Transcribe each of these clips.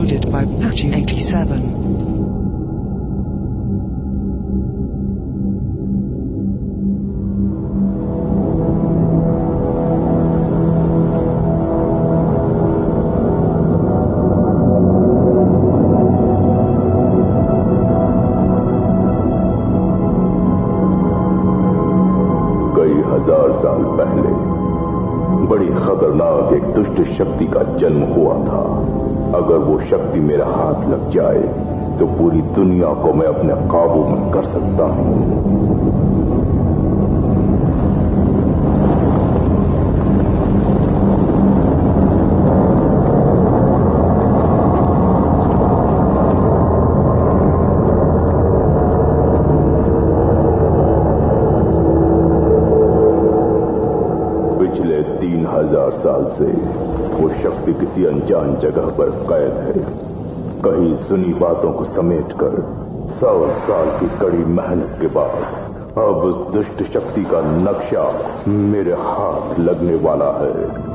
Downloaded by Apache87. हजार साल पहले बड़ी खतरनाक एक दुष्ट शक्ति का जन्म हुआ था। अगर वो शक्ति मेरा हाथ लग जाए तो पूरी दुनिया को मैं अपने काबू में कर सकता हूं। पिछले 3000 साल से वो शक्ति किसी अनजान जगह पर कैद है। कहीं सुनी बातों को समेटकर 100 साल की कड़ी मेहनत के बाद अब उस दुष्ट शक्ति का नक्शा मेरे हाथ लगने वाला है।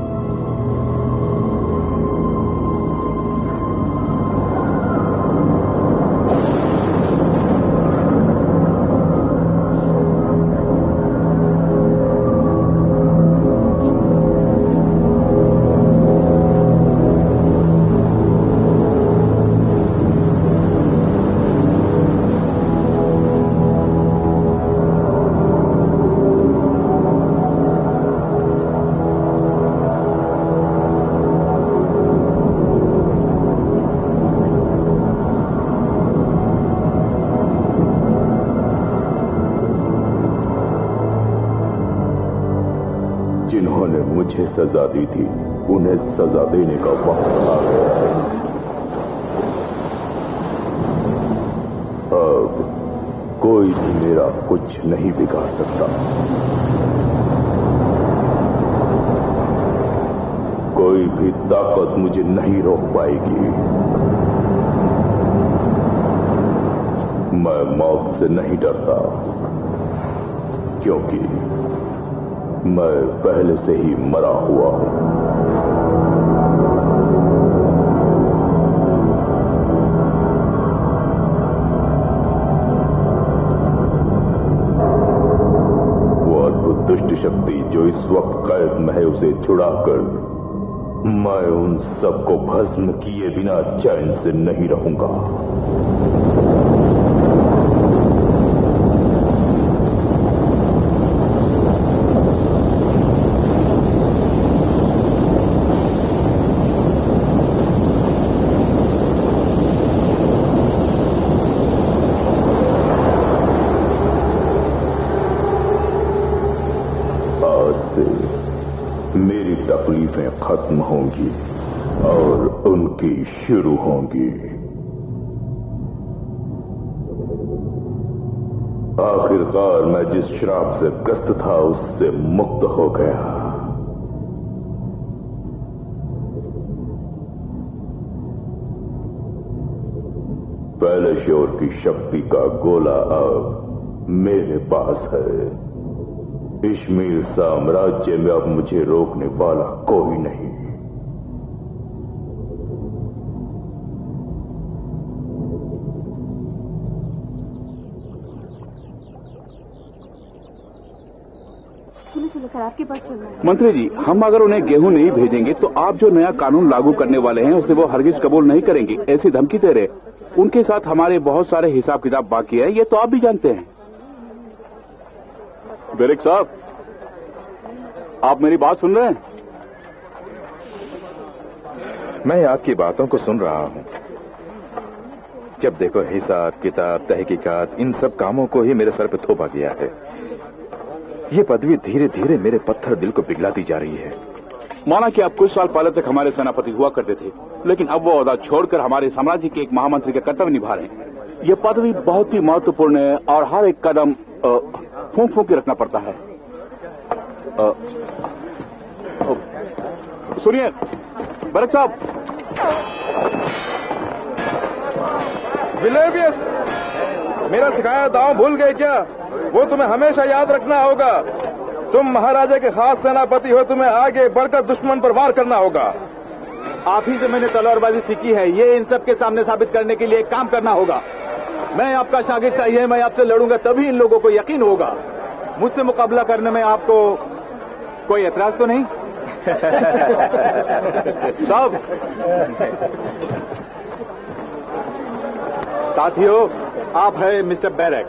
जिन्होंने मुझे सजा दी थी उन्हें सजा देने का वक्त आ गया है। अब कोई भी मेरा कुछ नहीं बिगाड़ सकता। कोई भी ताकत मुझे नहीं रोक पाएगी। मैं मौत से नहीं डरता क्योंकि मैं पहले से ही मरा हुआ हूं। वो अद्भुत दुष्ट शक्ति जो इस वक्त कैद में है उसे छुड़ाकर मैं उन सबको भस्म किए बिना चैन से नहीं रहूंगा। मेरी तकलीफें खत्म होंगी और उनकी शुरू होंगी। आखिरकार मैं जिस श्राप से ग्रस्त था उससे मुक्त हो गया। पहले शोर की शक्ति का गोला अब मेरे पास है। इश्मील साम्राज्य में अब मुझे रोकने वाला कोई नहीं। आपके पास चल रहा है। मंत्री जी, हम अगर उन्हें गेहूं नहीं भेजेंगे तो आप जो नया कानून लागू करने वाले हैं उसे वो हरगिज कबूल नहीं करेंगे, ऐसी धमकी दे रहे। उनके साथ हमारे बहुत सारे हिसाब किताब बाकी है, ये तो आप भी जानते हैं। बेरिक साहब, आप मेरी बात सुन रहे हैं? मैं आपकी बातों को सुन रहा हूं। जब देखो हिसाब किताब तहकीकात इन सब कामों को ही मेरे सर पे थोपा गया है। ये पदवी धीरे धीरे मेरे पत्थर दिल को पिघलाती जा रही है। माना कि आप कुछ साल पहले तक हमारे सेनापति हुआ करते थे, लेकिन अब वो ओहदा छोड़कर हमारे साम्राज्य के एक महामंत्री का कर्तव्य निभा रहे हैं। ये पदवी बहुत ही महत्वपूर्ण है और हर एक कदम फूंक फूंक के रखना पड़ता है। सुनिए बेरिक साहब। विलेवियस, मेरा सिखाया दांव भूल गए क्या? वो तुम्हें हमेशा याद रखना होगा। तुम महाराजा के खास सेनापति हो, तुम्हें आगे बढ़कर दुश्मन पर वार करना होगा। आप ही से मैंने तलवारबाजी सीखी है, ये इन सब के सामने साबित करने के लिए एक काम करना होगा। मैं आपका शागिर्द चाहिए, मैं आपसे लड़ूंगा तभी इन लोगों को यकीन होगा। मुझसे मुकाबला करने में आपको कोई एतराज तो नहीं? सब साथियों, आप है मिस्टर बैरक,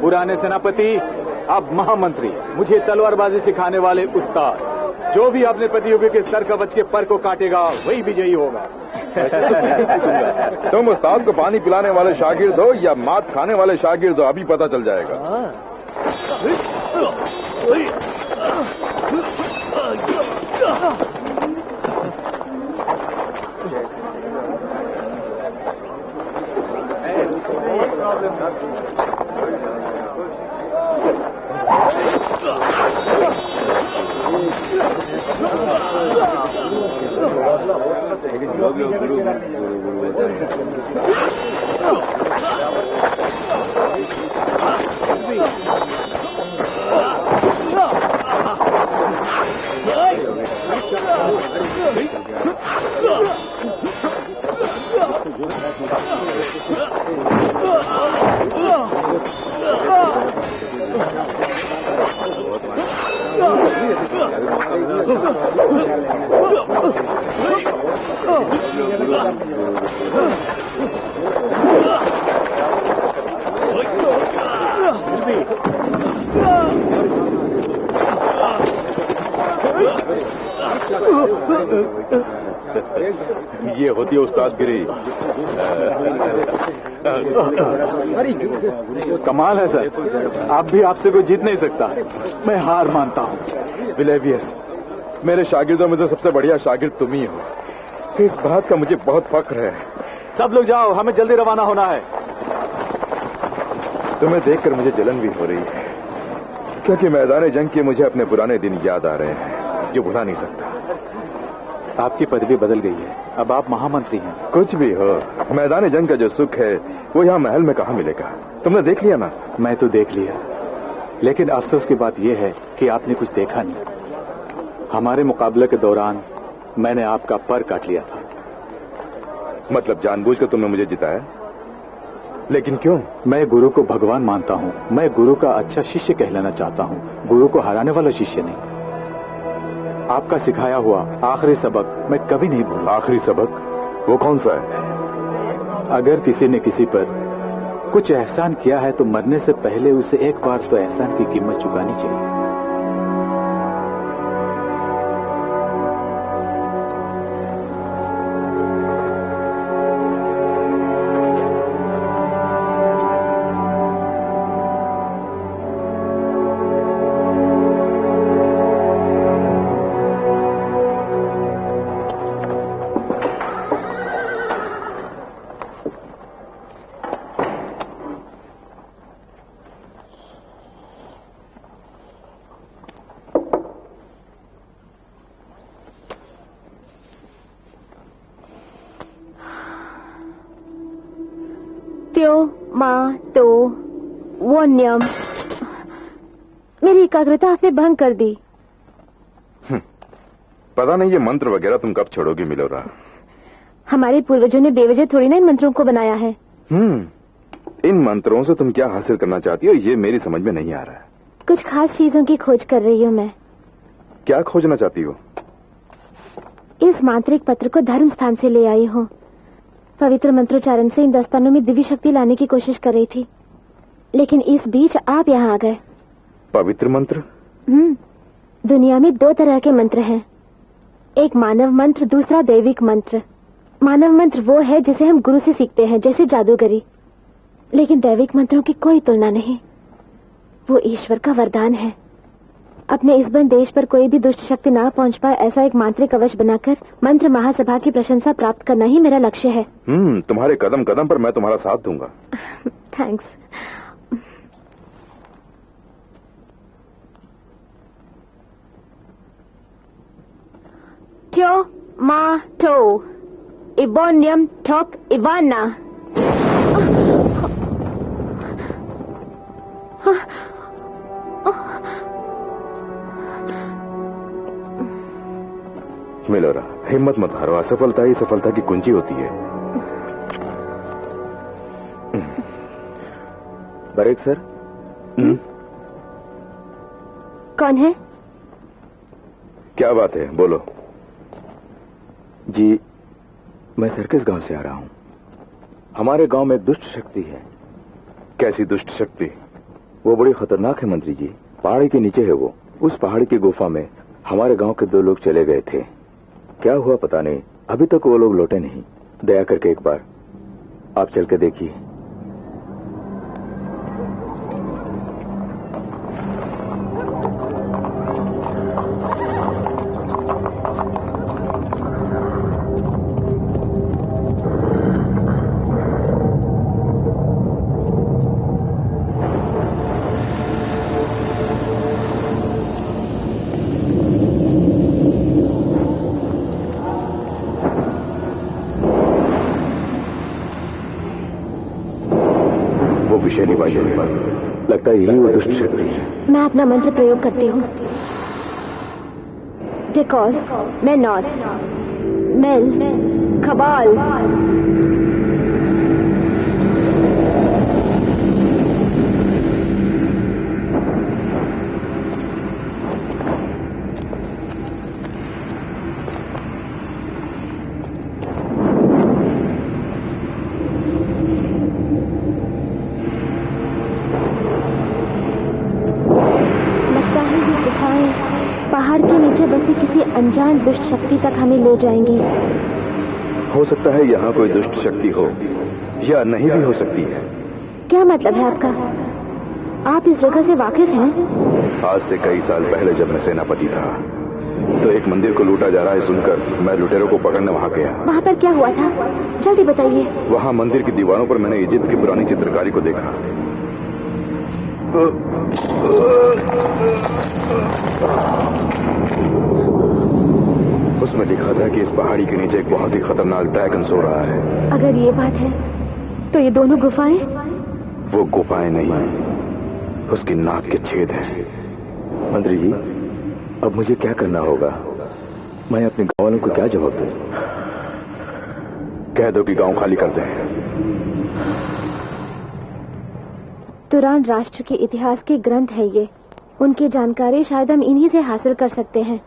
पुराने सेनापति, अब महामंत्री, मुझे तलवारबाजी सिखाने वाले उस्ताद। जो भी अपने प्रतियोगी के सर कवच के पर को काटेगा वही विजयी होगा। तुम उस्ताद को पानी पिलाने वाले शागिर्द हो या मात खाने वाले शागिर्द हो, अभी पता चल जाएगा। ये होती है उस्तादगिरी। कमाल है सर, आप भी आपसे कोई जीत नहीं सकता। मैं हार मानता हूँ। विलेवियस, मेरे शागिर्दों में से सबसे बढ़िया शागिर्द तुम ही हो। इस बात का मुझे बहुत फख्र है। सब लोग जाओ, हमें जल्दी रवाना होना है। तुम्हें देखकर मुझे जलन भी हो रही है, क्योंकि मैदान जंग के मुझे अपने पुराने दिन याद आ रहे हैं जो भुला नहीं सकता। आपकी पदवी बदल गई है, अब आप महामंत्री हैं। कुछ भी हो, मैदान जंग का जो सुख है वो यहाँ महल में कहाँ मिलेगा। तुमने देख लिया ना? मैं तो देख लिया, लेकिन अफसोस की बात यह है कि आपने कुछ देखा नहीं। हमारे मुकाबले के दौरान मैंने आपका पर काट लिया था। मतलब जानबूझकर तुमने मुझे जिताया? लेकिन क्यों? मैं गुरु को भगवान मानता हूँ। मैं गुरु का अच्छा शिष्य कहलाना चाहता हूँ, गुरु को हराने वाला शिष्य नहीं। आपका सिखाया हुआ आखिरी सबक मैं कभी नहीं भूलूंगा। आखिरी सबक? वो कौन सा है? अगर किसी ने किसी पर कुछ एहसान किया है तो मरने से पहले उसे एक बार तो एहसान की कीमत चुकानी चाहिए। वो नियम मेरी एकाग्रता आपने भंग कर दी। पता नहीं ये मंत्र वगैरह तुम कब छोड़ोगी मिलोरा। हमारे पूर्वजों ने बेवजह थोड़ी ना इन मंत्रों को बनाया है। इन मंत्रों से तुम क्या हासिल करना चाहती हो ये मेरी समझ में नहीं आ रहा है। कुछ खास चीजों की खोज कर रही हूँ मैं। क्या खोजना चाहती हो? इस मांत्रिक पत्र को धर्म स्थान से ले आई हूँ। पवित्र मंत्रोच्चारण से इन दस्तानों में दिव्य शक्ति लाने की कोशिश कर रही थी, लेकिन इस बीच आप यहाँ आ गए। पवित्र मंत्र? दुनिया में दो तरह के मंत्र हैं, एक मानव मंत्र, दूसरा दैविक मंत्र। मानव मंत्र वो है जिसे हम गुरु से सीखते हैं, जैसे जादूगरी, लेकिन दैविक मंत्रों की कोई तुलना नहीं। वो ईश्वर का वरदान है। अपने इस बंद देश पर कोई भी दुष्ट शक्ति ना पहुंच पाए ऐसा एक मांत्रिक कवच बनाकर मंत्र महासभा की प्रशंसा प्राप्त करना ही मेरा लक्ष्य है। तुम्हारे कदम कदम पर मैं तुम्हारा साथ दूंगा। थैंक्स। ट्यो मा टो इबोनियम ठोक इवाना। मिलोरा, हिम्मत मत हारो, असफलता ही सफलता की कुंजी होती है। Break sir. कौन है? क्या बात है, बोलो। जी, मैं सर्किस गांव से आ रहा हूं। हमारे गांव में दुष्ट शक्ति है। कैसी दुष्ट शक्ति? वो बड़ी खतरनाक है मंत्री जी। पहाड़ी के नीचे है वो। उस पहाड़ी की गुफा में हमारे गांव के 2 लोग चले गए थे। क्या हुआ पता नहीं, अभी तक वो लोग लौटे नहीं। दया करके एक बार आप चल के देखिए। लगता है यही वो दुष्ट शक्ति है। मैं अपना मंत्र प्रयोग करती हूँ। डेकॉस, मेनॉस, मेल, खबाल। पहाड़ के नीचे बसी किसी अनजान दुष्ट शक्ति तक हमें ले जाएंगी। हो सकता है यहाँ कोई दुष्ट शक्ति हो, या नहीं भी हो सकती है। क्या मतलब है आपका? आप इस जगह से वाकिफ हैं? आज से कई साल पहले जब मैं सेनापति था, तो एक मंदिर को लूटा जा रहा है सुनकर मैं लुटेरों को पकड़ने वहाँ गया। वहाँ पर क्या हुआ था? जल्दी बताइए। वहाँ मंदिर की दीवारों पर मैंने इजिप्ट की पुरानी चित्रकारी को देखा। उसमें लिखा था कि इस पहाड़ी के नीचे एक बहुत ही खतरनाक ड्रैगन सो रहा है। अगर ये बात है तो ये दोनों गुफाएं? वो गुफाएं नहीं, उसकी नाक के छेद हैं। मंत्री जी, अब मुझे क्या करना होगा? मैं अपने गांव वालों को क्या जवाब दूं? कह दो कि गांव खाली कर दें। तुरान राष्ट्र के इतिहास के ग्रंथ है ये। उनकी जानकारी शायद हम इन्हीं से हासिल कर सकते हैं।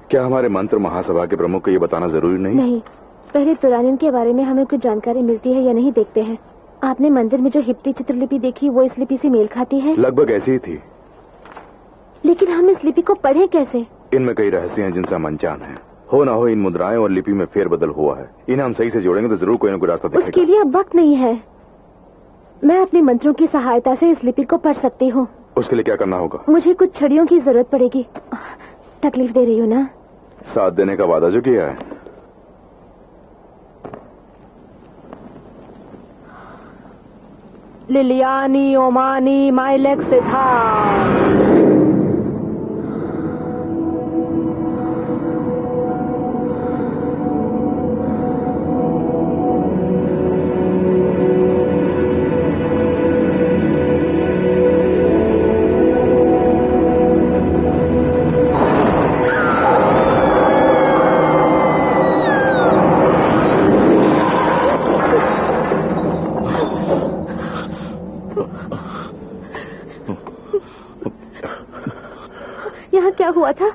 क्या हमारे मंत्र महासभा के प्रमुख को ये बताना जरूरी नहीं? नहीं, पहले तुरानिन के बारे में हमें कुछ जानकारी मिलती है या नहीं देखते हैं। आपने मंदिर में जो हिप्टी चित्रलिपि देखी वो इस लिपि से मेल खाती है? लगभग ऐसी ही थी। लेकिन हम इस लिपि को पढ़ें कैसे? इनमें कई रहस्य हैं जिनसे हम अनजान हैं। हो ना हो इन मुद्राएं और लिपि में फेरबदल हुआ है। इन्हें हम सही से जोड़ेंगे तो जरूर कोई ना कोई रास्ता दिखेगा। उसके लिए अब वक्त नहीं है। मैं अपने मंत्रों की सहायता से इस लिपि को पढ़ सकती हूँ। उसके लिए क्या करना होगा? मुझे कुछ छड़ियों की जरूरत पड़ेगी। तकलीफ दे रही हूँ ना? साथ देने का वादा जो किया है। लिलियानी ओमानी माइलेक्स था। क्या हुआ था?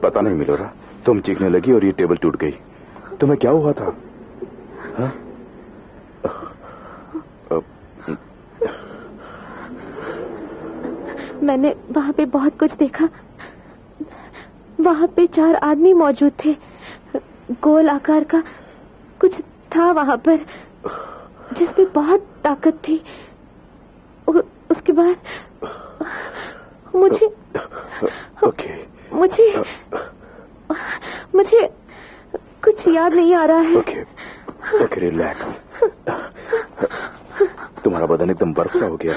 पता नहीं मिलोरा, तुम चीखने लगी और ये टेबल टूट गई। तुम्हें क्या हुआ था? हा? मैंने वहां पे बहुत कुछ देखा। वहां पे 4 आदमी मौजूद थे। गोल आकार का कुछ था वहां पर जिसमें बहुत ताकत थी। उसके बाद मुझे कुछ याद नहीं आ रहा है। Okay, relax. तुम्हारा बदन एकदम बर्फ सा हो गया।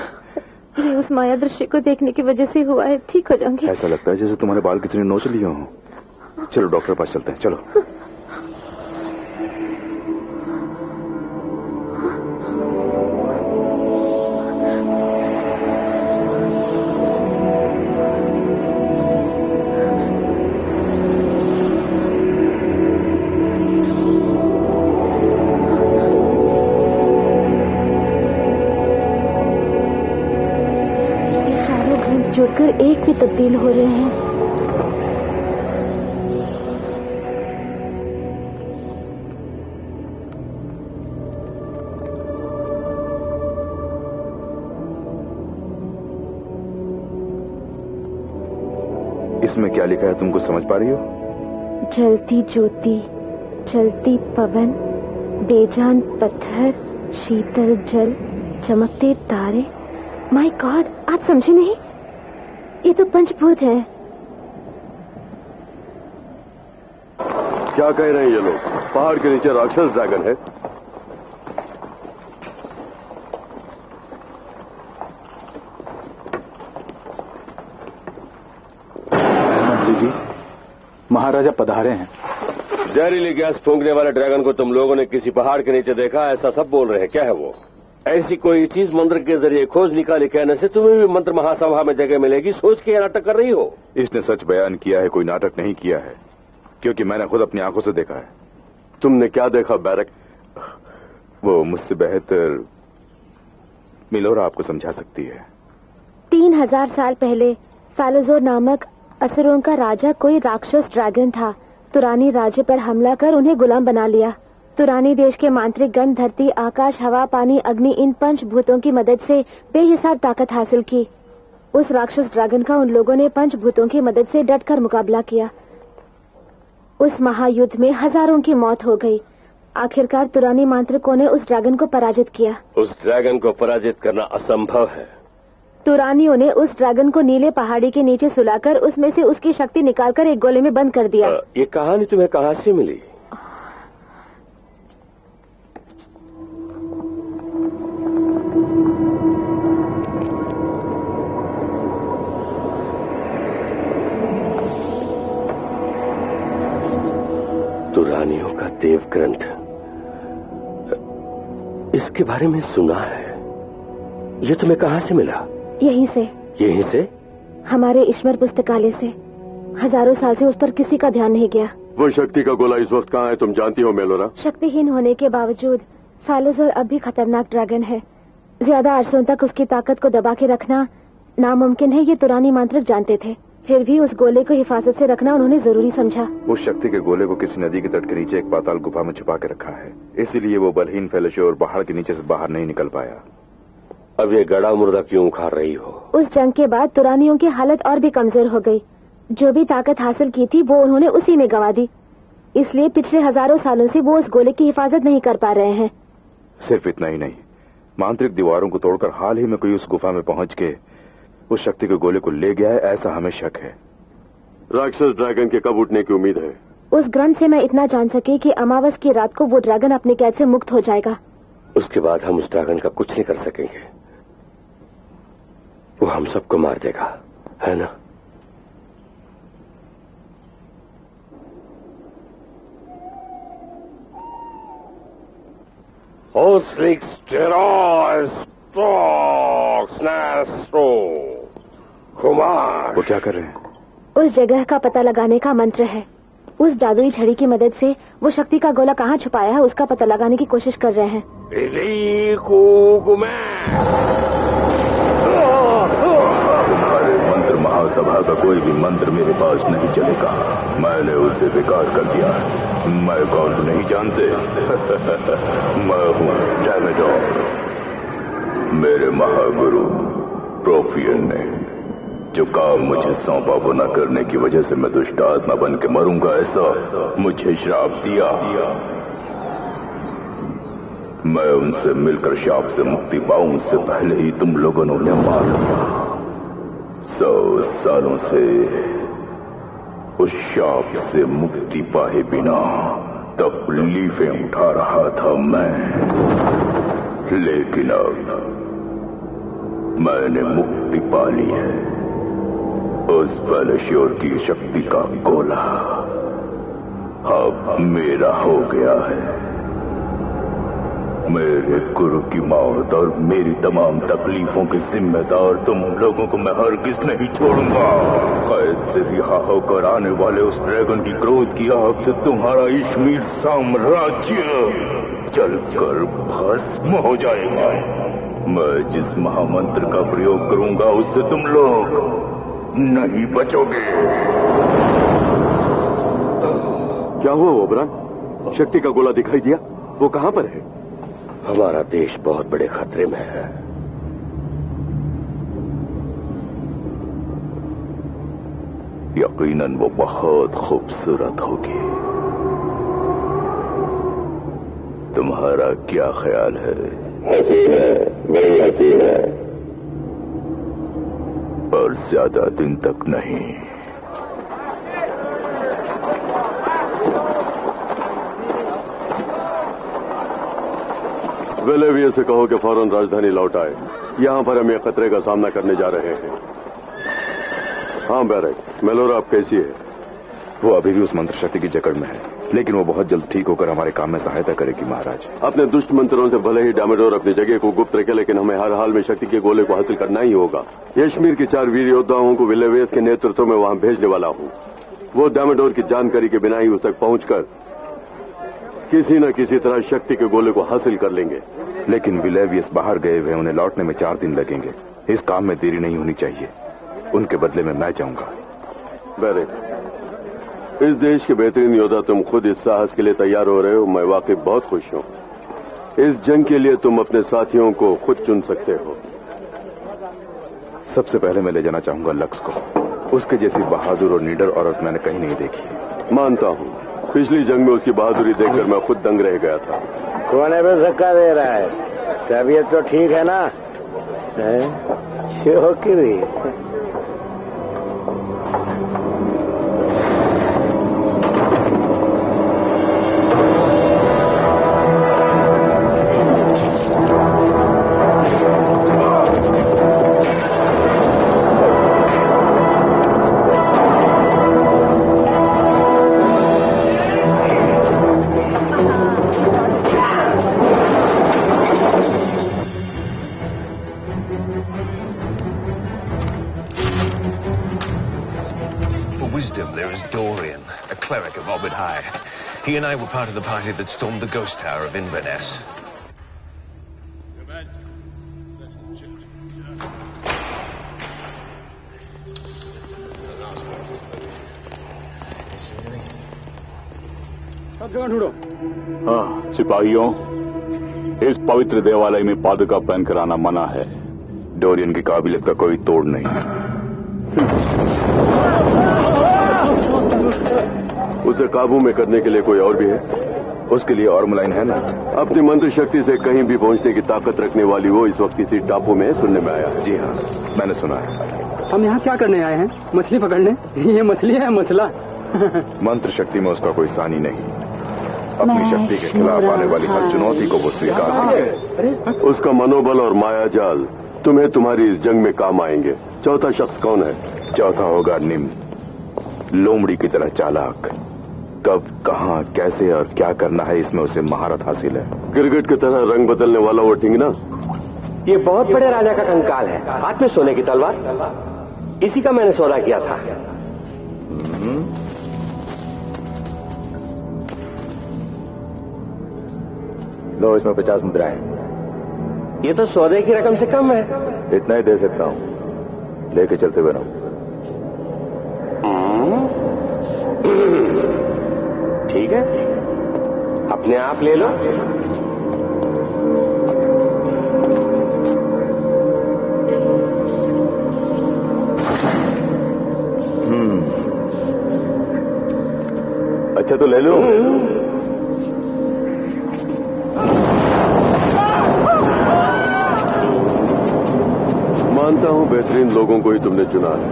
ये उस माया दृश्य को देखने की वजह से हुआ है। ठीक हो जाऊंगी। ऐसा लगता है जैसे तुम्हारे बाल किसी ने नोच लिए हों। चलो डॉक्टर के पास चलते हैं, चलो। जुड़कर एक भी तब्दील हो रहे हैं। इसमें क्या लिखा है, तुम कुछ समझ पा रही हो? जलती ज्योति, चलती पवन, बेजान पत्थर, शीतल जल, चमकते तारे। माय गॉड, आप समझे नहीं? ये तो पंचभूत है। क्या कह रहे हैं ये लोग? पहाड़ के नीचे राक्षस ड्रैगन है। मंत्री जी, महाराजा पधारे हैं। जहरीली गैस फूंकने वाले ड्रैगन को तुम लोगों ने किसी पहाड़ के नीचे देखा, ऐसा सब बोल रहे हैं। क्या है वो? ऐसी कोई चीज मंत्र के जरिए खोज निकाली कहने से तुम्हें भी मंत्र महासभा में जगह मिलेगी, सोच के नाटक कर रही हो। इसने सच बयान किया है, कोई नाटक नहीं किया है, क्योंकि मैंने खुद अपनी आंखों से देखा है। तुमने क्या देखा बैरक? वो मुझसे बेहतर मिलोरा आपको समझा सकती है। 3000 साल पहले फालोजोर नामक असुरों का राजा कोई राक्षस ड्रैगन था। तुरानी राज्य पर हमला कर उन्हें गुलाम बना लिया। तुरानी देश के मांत्रिक गण धरती, आकाश, हवा, पानी, अग्नि, इन पंचभूतों की मदद से बेहिसाब ताकत हासिल की। उस राक्षस ड्रैगन का उन लोगों ने पंचभूतों की मदद से डटकर मुकाबला किया। उस महायुद्ध में हजारों की मौत हो गई। आखिरकार तुरानी मांत्रिकों ने उस ड्रैगन को पराजित किया। उस ड्रैगन को पराजित करना असंभव है। तुरानियों ने उस ड्रैगन को नीले पहाड़ी के नीचे सुलाकर उसमें से उसकी शक्ति निकालकर एक गोले में बंद कर दिया। ये कहानी तुम्हें कहाँ से मिली? तुरानियों का देव ग्रंथ, इसके बारे में सुना है। ये तुम्हें कहाँ से मिला? यहीं से। यहीं से? हमारे ईश्वर पुस्तकालय से। हजारों साल से उस पर किसी का ध्यान नहीं गया। वो शक्ति का गोला इस वक्त कहाँ है, तुम जानती हो मेलोरा? शक्तिहीन होने के बावजूद फालोजोर अब भी खतरनाक ड्रैगन है। ज्यादा अरसों तक उसकी ताकत को दबा के रखना नामुमकिन है, ये तुरानी मांत्रिक जानते थे। फिर भी उस गोले को हिफाजत से रखना उन्होंने जरूरी समझा। उस शक्ति के गोले को किसी नदी के तट के नीचे एक पाताल गुफा में छुपा के रखा है, इसीलिए वो बलहीन फालोजोर पहाड़ के नीचे से बाहर नहीं निकल पाया। अब ये गड़ा मुर्दा क्यों उखाड़ रही हो? उस जंग के बाद तुरानियों की हालत और भी कमजोर हो गई। जो भी ताकत हासिल की थी वो उन्होंने उसी में गंवा दी। इसलिए पिछले हजारों सालों से वो उस गोले की हिफाजत नहीं कर पा रहे हैं। सिर्फ इतना ही नहीं, मांत्रिक दीवारों को तोड़कर हाल ही में कोई उस गुफा में पहुंच के उस शक्ति के गोले को ले गया है, ऐसा हमें शक है। राक्षस ड्रैगन के कब उठने की उम्मीद है? उस ग्रंथ से मैं इतना जान सके कि अमावस की रात को वो ड्रैगन अपने कैद से मुक्त हो जाएगा। उसके बाद हम उस ड्रैगन का कुछ नहीं कर सकेंगे। वो हम सबको मार देगा, है ना? वो क्या कर रहे हैं? उस जगह का पता लगाने का मंत्र है। उस जादुई छड़ी की मदद से वो शक्ति का गोला कहाँ छुपाया है उसका पता लगाने की कोशिश कर रहे हैं। तुम्हारे मंत्र महासभा का कोई भी मंत्र मेरे पास नहीं चलेगा। मैंने उसे बेकार कर दिया। मैं कौन नहीं जानते? मैं हूँ डैमेडोर। मेरे महागुरु प्रोफियन ने जो काम मुझे सौंपा वो न करने की वजह से मैं दुष्ट आत्मा बन के मरूंगा, ऐसा मुझे श्राप दिया। मैं उनसे मिलकर शाप से मुक्ति पाऊं उससे पहले ही तुम लोगों ने उन्हें मार दिया। 100 सालों से उस शाप से मुक्ति पाए बिना तकलीफें उठा रहा था मैं, लेकिन अब मैंने मुक्ति पा ली है। उस फालोजोर की शक्ति का गोला अब मेरा हो गया है। मेरे गुरु की मौत और मेरी तमाम तकलीफों की जिम्मेदार तुम लोगों को मैं हरगिज नहीं छोड़ूंगा। कैद से रिहा होकर आने वाले उस ड्रैगन की क्रोध की आग से तुम्हारा इश्मीर साम्राज्य जलकर भस्म हो जाएगा। मैं जिस महामंत्र का प्रयोग करूंगा उससे तुम लोग नहीं बचोगे। क्या हुआ ओबरॉन? शक्ति का गोला दिखाई दिया? वो कहां पर है? हमारा देश बहुत बड़े खतरे में है। यकीनन वो बहुत खूबसूरत होगी। तुम्हारा क्या ख्याल है? हंसी है, बड़ी हंसी है। और ज्यादा दिन तक नहीं। वेलेविया से कहो कि फौरन राजधानी लौट आए। यहां पर हम ये खतरे का सामना करने जा रहे हैं। हाँ बैरक, मेलोरा अब कैसी है? वो अभी भी उस मंत्र शक्ति की जकड़ में है, लेकिन वो बहुत जल्द ठीक होकर हमारे काम में सहायता करेगी महाराज। अपने दुष्ट मंत्रों से भले ही डैमेडोर अपनी जगह को गुप्त रखे, लेकिन हमें हर हाल में शक्ति के गोले को हासिल करना ही होगा। यशमीर के 4 वीर योद्धाओं को विलेवेस के नेतृत्व में वहां भेजने वाला हूं। वो डैमेडोर की जानकारी के बिना ही उस तक पहुंचकर किसी न किसी तरह शक्ति के गोले को हासिल कर लेंगे। लेकिन विलेवियस बाहर गए हुए, उन्हें लौटने में 4 दिन लगेंगे। इस काम में देरी नहीं होनी चाहिए। उनके बदले में मैं जाऊंगा। बैरक, इस देश के बेहतरीन योद्धा तुम खुद इस साहस के लिए तैयार हो रहे हो, मैं वाकई बहुत खुश हूं। इस जंग के लिए तुम अपने साथियों को खुद चुन सकते हो। सबसे पहले मैं ले जाना चाहूंगा लक्स को। उसके जैसी बहादुर और निडर औरत मैंने कहीं नहीं देखी। मानता हूं, पिछली जंग में उसकी बहादुरी देखकर मैं खुद दंग रह गया था। कोने पे धक्का दे रहा है? तबीयत तो ठीक है ना? छोकरी He and I were part of the party that stormed the ghost tower of Inverness. हाँ सिपाहियों, इस पवित्र देवालय में पादुका पहनकर आना मना है। डोरियन की काबिलियत का कोई तोड़ नहीं। उसे काबू में करने के लिए कोई और भी है? उसके लिए और मुलायम है ना। अपनी मंत्र शक्ति से कहीं भी पहुंचने की ताकत रखने वाली वो इस वक्त किसी टापू में सुनने में आया है। जी हाँ, मैंने सुना है। हम यहाँ क्या करने आए हैं? मछली पकड़ने? ये मछली है मछला? मंत्र शक्ति में उसका कोई सानी नहीं। अपनी शक्ति के खिलाफ आने वाली हर चुनौती को वो स्वीकार है। उसका मनोबल और माया जाल तुम्हें तुम्हारी इस जंग में काम आएंगे। चौथा शख्स कौन है? चौथा होगा निम, लोमड़ी की तरह चालाक। कब, कहां, कैसे और क्या करना है, इसमें उसे महारत हासिल है। गिरगिट की तरह रंग बदलने वाला वो ठिंगना। ये बहुत बड़े राजा का कंकाल है, हाथ में सोने की तलवार। इसी का मैंने सौदा किया था। लो, इसमें 50 मुद्राएं। ये तो सौदे की रकम से कम है। इतना ही दे सकता हूं, लेके चलते हुए रहो। ठीक है, अपने आप ले लो। अच्छा तो ले लो। मानता हूं बेहतरीन लोगों को ही तुमने चुना है,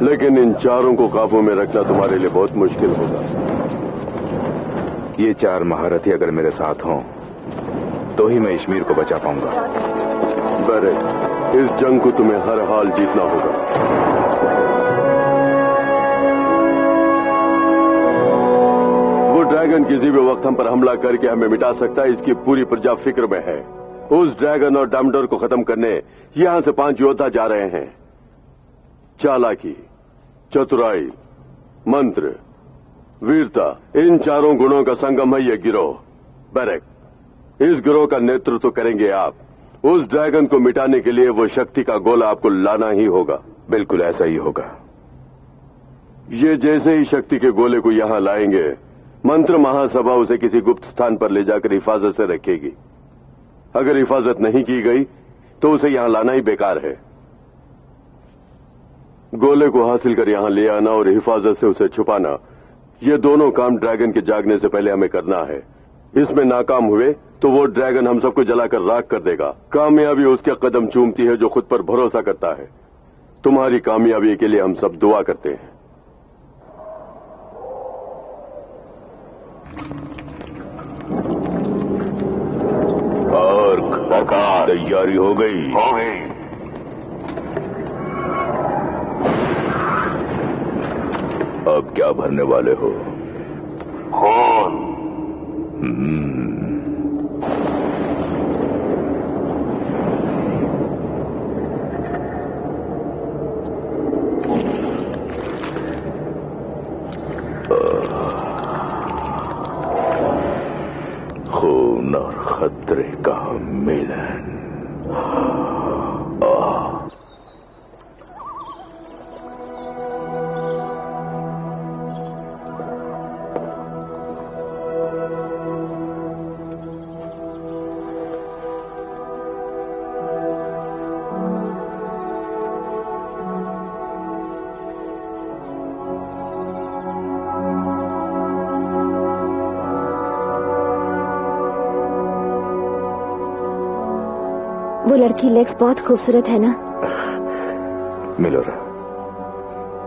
लेकिन इन चारों को काबू में रखना तुम्हारे लिए बहुत मुश्किल होगा। ये 4 महारथी अगर मेरे साथ हों तो ही मैं इश्मीर को बचा पाऊंगा। बैरक, इस जंग को तुम्हें हर हाल जीतना होगा। वो ड्रैगन किसी भी वक्त हम पर हमला करके हमें मिटा सकता है, इसकी पूरी प्रजा फिक्र में है। उस ड्रैगन और डैमडोर को खत्म करने यहां से 5 योद्धा जा रहे हैं। चालाकी, चतुराई, मंत्र, वीरता, इन चारों गुणों का संगम है यह गिरोह। बैरक, इस गिरोह का नेतृत्व करेंगे आप। उस ड्रैगन को मिटाने के लिए वो शक्ति का गोला आपको लाना ही होगा। बिल्कुल ऐसा ही होगा। ये जैसे ही शक्ति के गोले को यहां लाएंगे, मंत्र महासभा उसे किसी गुप्त स्थान पर ले जाकर हिफाजत से रखेगी। अगर हिफाजत नहीं की गई तो उसे यहां लाना ही बेकार है। गोले को हासिल कर यहां ले आना और हिफाजत से उसे छुपाना, ये दोनों काम ड्रैगन के जागने से पहले हमें करना है। इसमें नाकाम हुए तो वो ड्रैगन हम सबको जलाकर राख कर देगा। कामयाबी उसके कदम चूमती है जो खुद पर भरोसा करता है। तुम्हारी कामयाबी के लिए हम सब दुआ करते हैं। और सरकार तैयारी हो गई? हो गई। अब क्या भरने वाले हो? खून। खून और खतरे का मिलन। वो लड़की लेक्स बहुत खूबसूरत है ना? मिलोरा,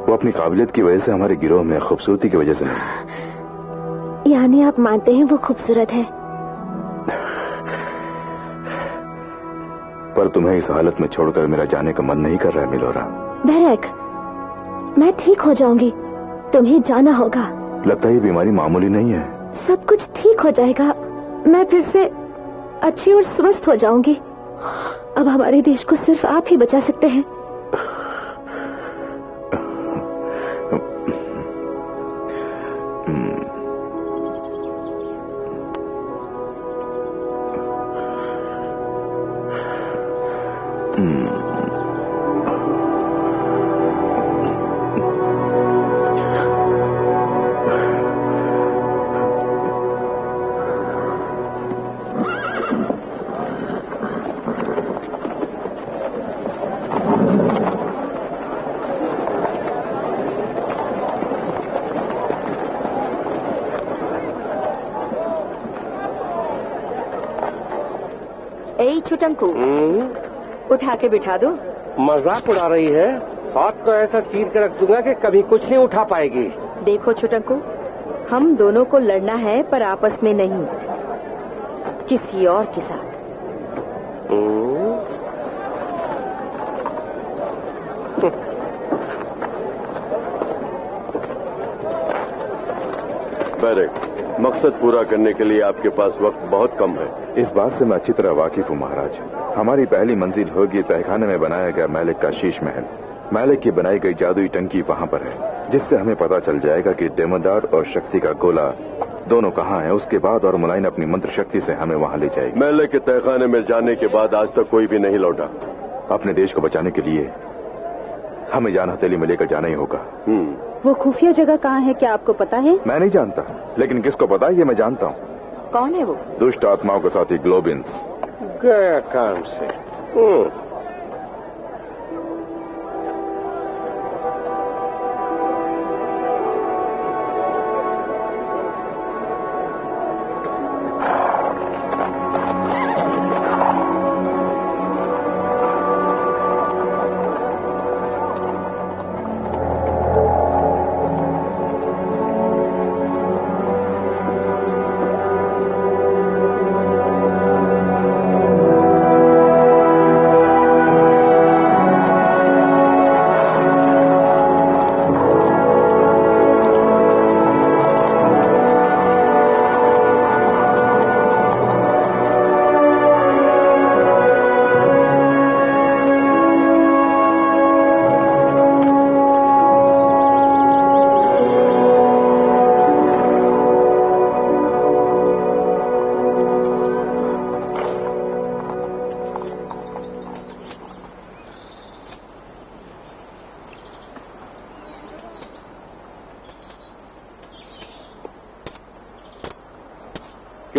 वो अपनी काबिलियत की वजह से हमारे गिरोह में, खूबसूरती की वजह से नहीं। यानी आप मानते हैं वो खूबसूरत है? पर तुम्हें इस हालत में छोड़कर मेरा जाने का मन नहीं कर रहा है मिलोरा। बेरेक, मैं ठीक हो जाऊंगी, तुम्हें जाना होगा। लगता है ये बीमारी मामूली नहीं है। सब कुछ ठीक हो जाएगा, मैं फिर से अच्छी और स्वस्थ हो जाऊंगी। अब हमारे देश को सिर्फ आप ही बचा सकते हैं। छुटंकू, उठा के बिठा दो। मजाक उड़ा रही है? हाथ तो ऐसा चीर के रख दूंगा कि कभी कुछ नहीं उठा पाएगी। देखो छुटंकू, हम दोनों को लड़ना है पर आपस में नहीं, किसी और के साथ। बैरक, मकसद पूरा करने के लिए आपके पास वक्त बहुत कम है। इस बात से मैं अच्छी तरह वाकिफ हूँ महाराज। हमारी पहली मंजिल होगी तहखाने में बनाया गया मैलिक का शीश महल। मैलिक की बनाई गई जादुई टंकी वहाँ पर है, जिससे हमें पता चल जाएगा कि डेमोदार और शक्ति का गोला दोनों कहाँ हैं। उसके बाद और मुलायन अपनी मंत्र शक्ति से हमें वहाँ ले जाएगी। मैलिक के तहखाने में जाने के बाद आज तक कोई भी नहीं लौटा। अपने देश को बचाने के लिए हमें जान हथेली में लेकर जाना ही होगा। वो खुफिया जगह कहाँ है, क्या आपको पता है? मैं नहीं जानता, लेकिन किसको पता है ये मैं जानता हूँ। कौन है वो? दुष्ट आत्माओं के साथी ग्लोबिन्स। गया काम से।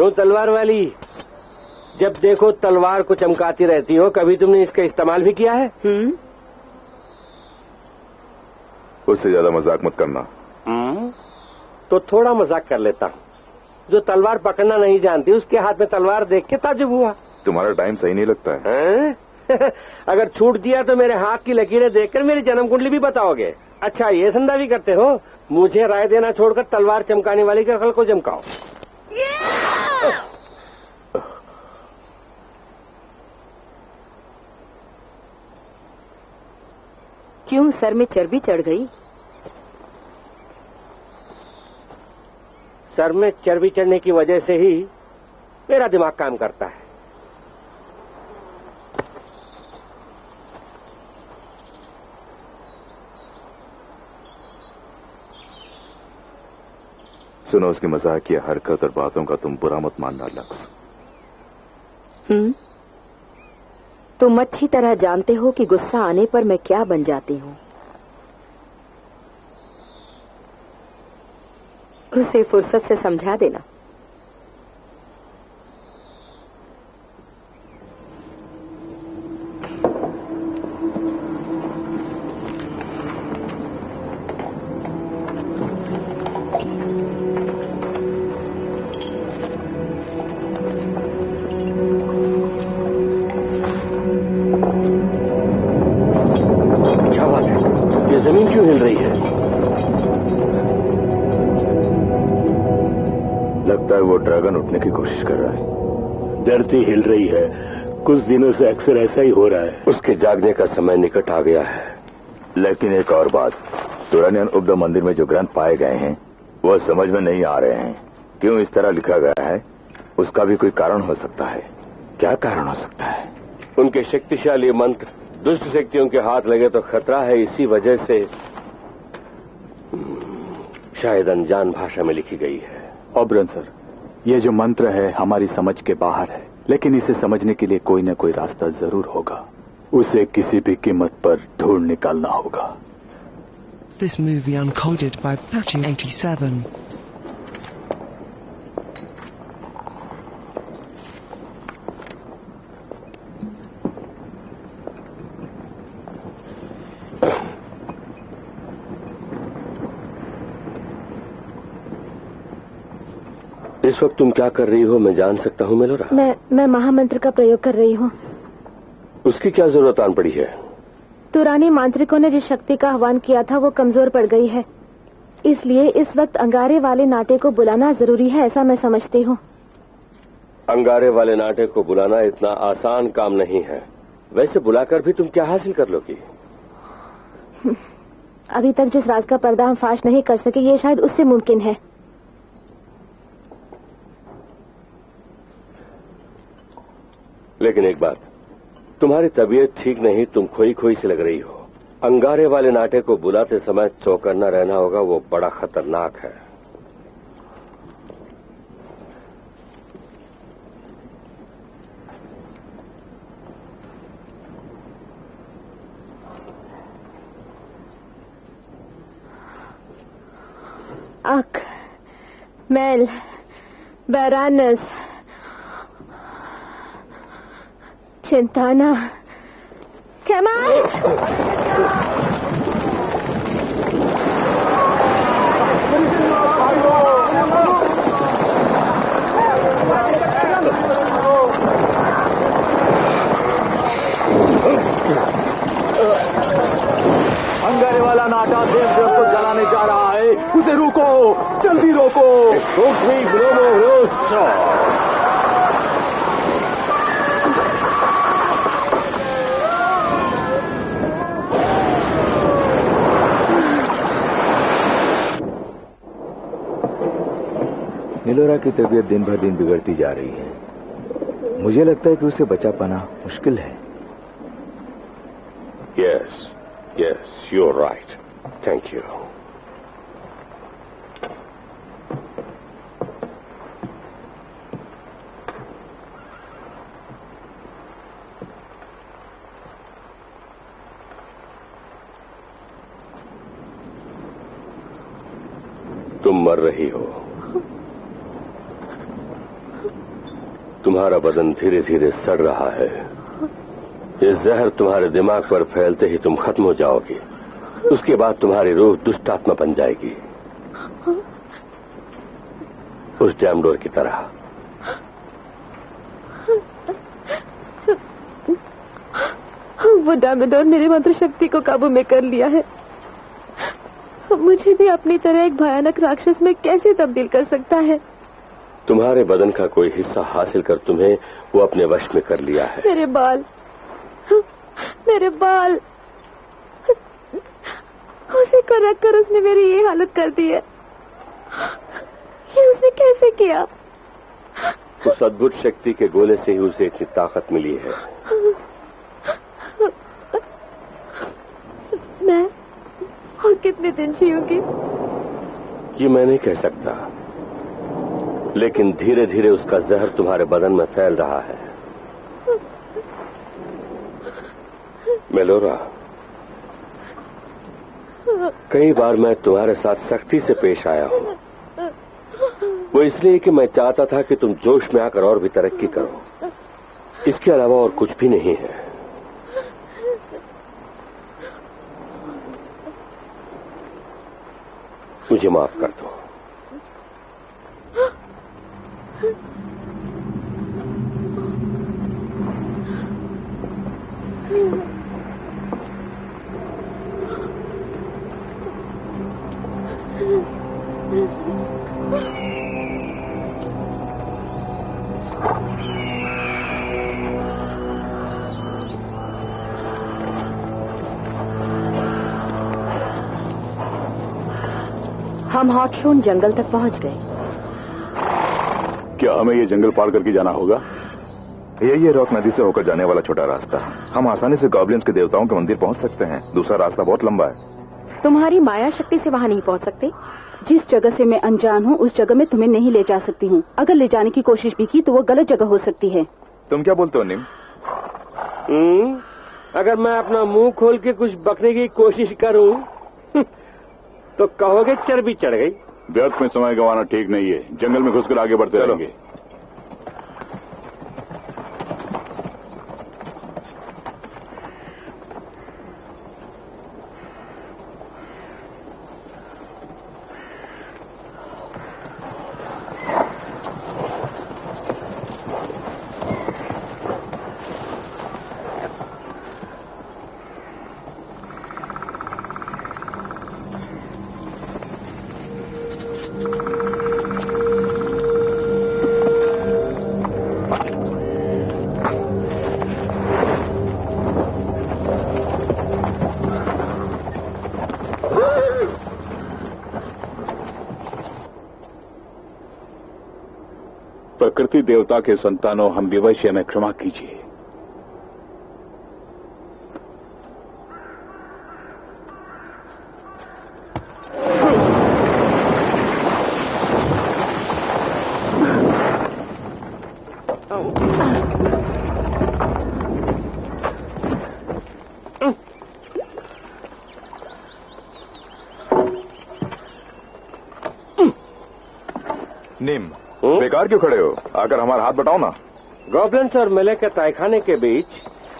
क्यों तलवार वाली, जब देखो तलवार को चमकाती रहती हो, कभी तुमने इसका इस्तेमाल भी किया है? उससे ज्यादा मजाक मत करना। तो थोड़ा मजाक कर लेता हूँ। जो तलवार पकड़ना नहीं जानती उसके हाथ में तलवार देख के ताजुब हुआ। तुम्हारा टाइम सही नहीं लगता है? अगर छूट दिया तो मेरे हाथ की लकीरें देखकर मेरी जन्म कुंडली भी बताओगे। अच्छा, ये संदा भी करते हो? मुझे राय देना छोड़कर तलवार चमकाने वाली के अकल को चमकाओ। क्यों, सर में चर्बी चढ़ गई? सर में चर्बी चढ़ने की वजह से ही मेरा दिमाग काम करता है। सुनो, उसकी मजाकिया हरकत और बातों का तुम बुरा मत मानना लक्ष्य। तुम अच्छी तरह जानते हो कि गुस्सा आने पर मैं क्या बन जाती हूँ। उसे फुर्सत से समझा देना। क्या बात है, ये जमीन क्यों हिल रही है? लगता है वो ड्रैगन उठने की कोशिश कर रहा है। धरती हिल रही है, कुछ दिनों से अक्सर ऐसा ही हो रहा है। उसके जागने का समय निकट आ गया है। लेकिन एक और बात, तुरानियन उब्द मंदिर में जो ग्रंथ पाए गए हैं वो समझ में नहीं आ रहे हैं। क्यों इस तरह लिखा गया है, उसका भी कोई कारण हो सकता है। क्या कारण हो सकता है? उनके शक्तिशाली मंत्र दुष्ट शक्तियों के हाथ लगे तो खतरा है, इसी वजह से शायद अनजान भाषा में लिखी गई है। ओबरन सर, ये जो मंत्र है हमारी समझ के बाहर है, लेकिन इसे समझने के लिए कोई न कोई रास्ता जरूर होगा। उसे किसी भी कीमत पर ढूंढ निकालना होगा। This movie uncoded by Patching 87. इस वक्त तुम क्या कर रही हो, मैं जान सकता हूँ मेलोरा? मैं महामंत्र का प्रयोग कर रही हूँ। उसकी क्या जरूरत आन पड़ी है? तुरानी मांत्रिकों ने जिस शक्ति का आह्वान किया था वो कमजोर पड़ गई है, इसलिए इस वक्त अंगारे वाले नाटे को बुलाना जरूरी है, ऐसा मैं समझती हूँ। अंगारे वाले नाटे को बुलाना इतना आसान काम नहीं है। वैसे बुलाकर भी तुम क्या हासिल कर लोगी? अभी तक जिस राज का पर्दा हम फाश नहीं कर सके, ये शायद उससे मुमकिन है। लेकिन एक बात, तुम्हारी तबीयत ठीक नहीं, तुम खोई खोई सी लग रही हो। अंगारे वाले नाटे को बुलाते समय चौकन्ना रहना होगा, वो बड़ा खतरनाक है। अक, मेल, बैरानस, चिंताना, कमाल। अंगारे वाला नाटा देवदेव को जलाने जा रहा है, उसे रोको, जल्दी रोको। निलोरा की तबीयत दिन भर दिन बिगड़ती जा रही है। मुझे लगता है कि उसे बचा पाना मुश्किल है। Yes, yes, you are right. Thank you. तुम मर रही हो। तुम्हारा बदन धीरे धीरे सड़ रहा है। ये जहर तुम्हारे दिमाग पर फैलते ही तुम खत्म हो जाओगे। उसके बाद तुम्हारी रूह दुष्टात्मा बन जाएगी, उस डैम डोर की तरह। वो डामेडोर मेरी मंत्र शक्ति को काबू में कर लिया है। मुझे भी अपनी तरह एक भयानक राक्षस में कैसे तब्दील कर सकता है? तुम्हारे बदन का कोई हिस्सा हासिल कर तुम्हें वो अपने वश में कर लिया है। मेरे बाल, मेरे बाल, उसी को रखकर उसने मेरी ये हालत कर दी है। ये उसने कैसे किया? उस अद्भुत शक्ति के गोले से ही उसे इतनी ताकत मिली है। मैं और कितने दिन जीऊंगी? ये मैं नहीं कह सकता, लेकिन धीरे धीरे उसका जहर तुम्हारे बदन में फैल रहा है। मेलोरा, कई बार मैं तुम्हारे साथ सख्ती से पेश आया हूं। वो इसलिए कि मैं चाहता था कि तुम जोश में आकर और भी तरक्की करो। इसके अलावा और कुछ भी नहीं है। मुझे माफ कर दो। हम हॉटशून जंगल तक पहुंच गए। क्या हमें ये जंगल पार करके जाना होगा? यही है रॉक नदी से होकर जाने वाला छोटा रास्ता। हम आसानी से गॉब्लिन्स के देवताओं के मंदिर पहुंच सकते हैं। दूसरा रास्ता बहुत लंबा है। तुम्हारी माया शक्ति से वहां नहीं पहुंच सकते। जिस जगह से मैं अनजान हूँ उस जगह में तुम्हें नहीं ले जा सकती हूँ। अगर ले जाने की कोशिश भी की तो वो गलत जगह हो सकती है। तुम क्या बोलते हो निम? अगर मैं अपना मुंह खोल के कुछ बकने की कोशिश करूं तो कहोगे चर्बी चढ़ गई। व्यर्थ में समय गंवाना ठीक नहीं है। जंगल में घुसकर आगे बढ़ते रहेंगे। प्रकृति देवता के संतानों, हम विवश में क्षमा कीजिए। निम, बेकार क्यों खड़े हो? आकर हमारा हाथ बटाओ ना। गॉब्लिन्स और मेलेक के तहखाने के बीच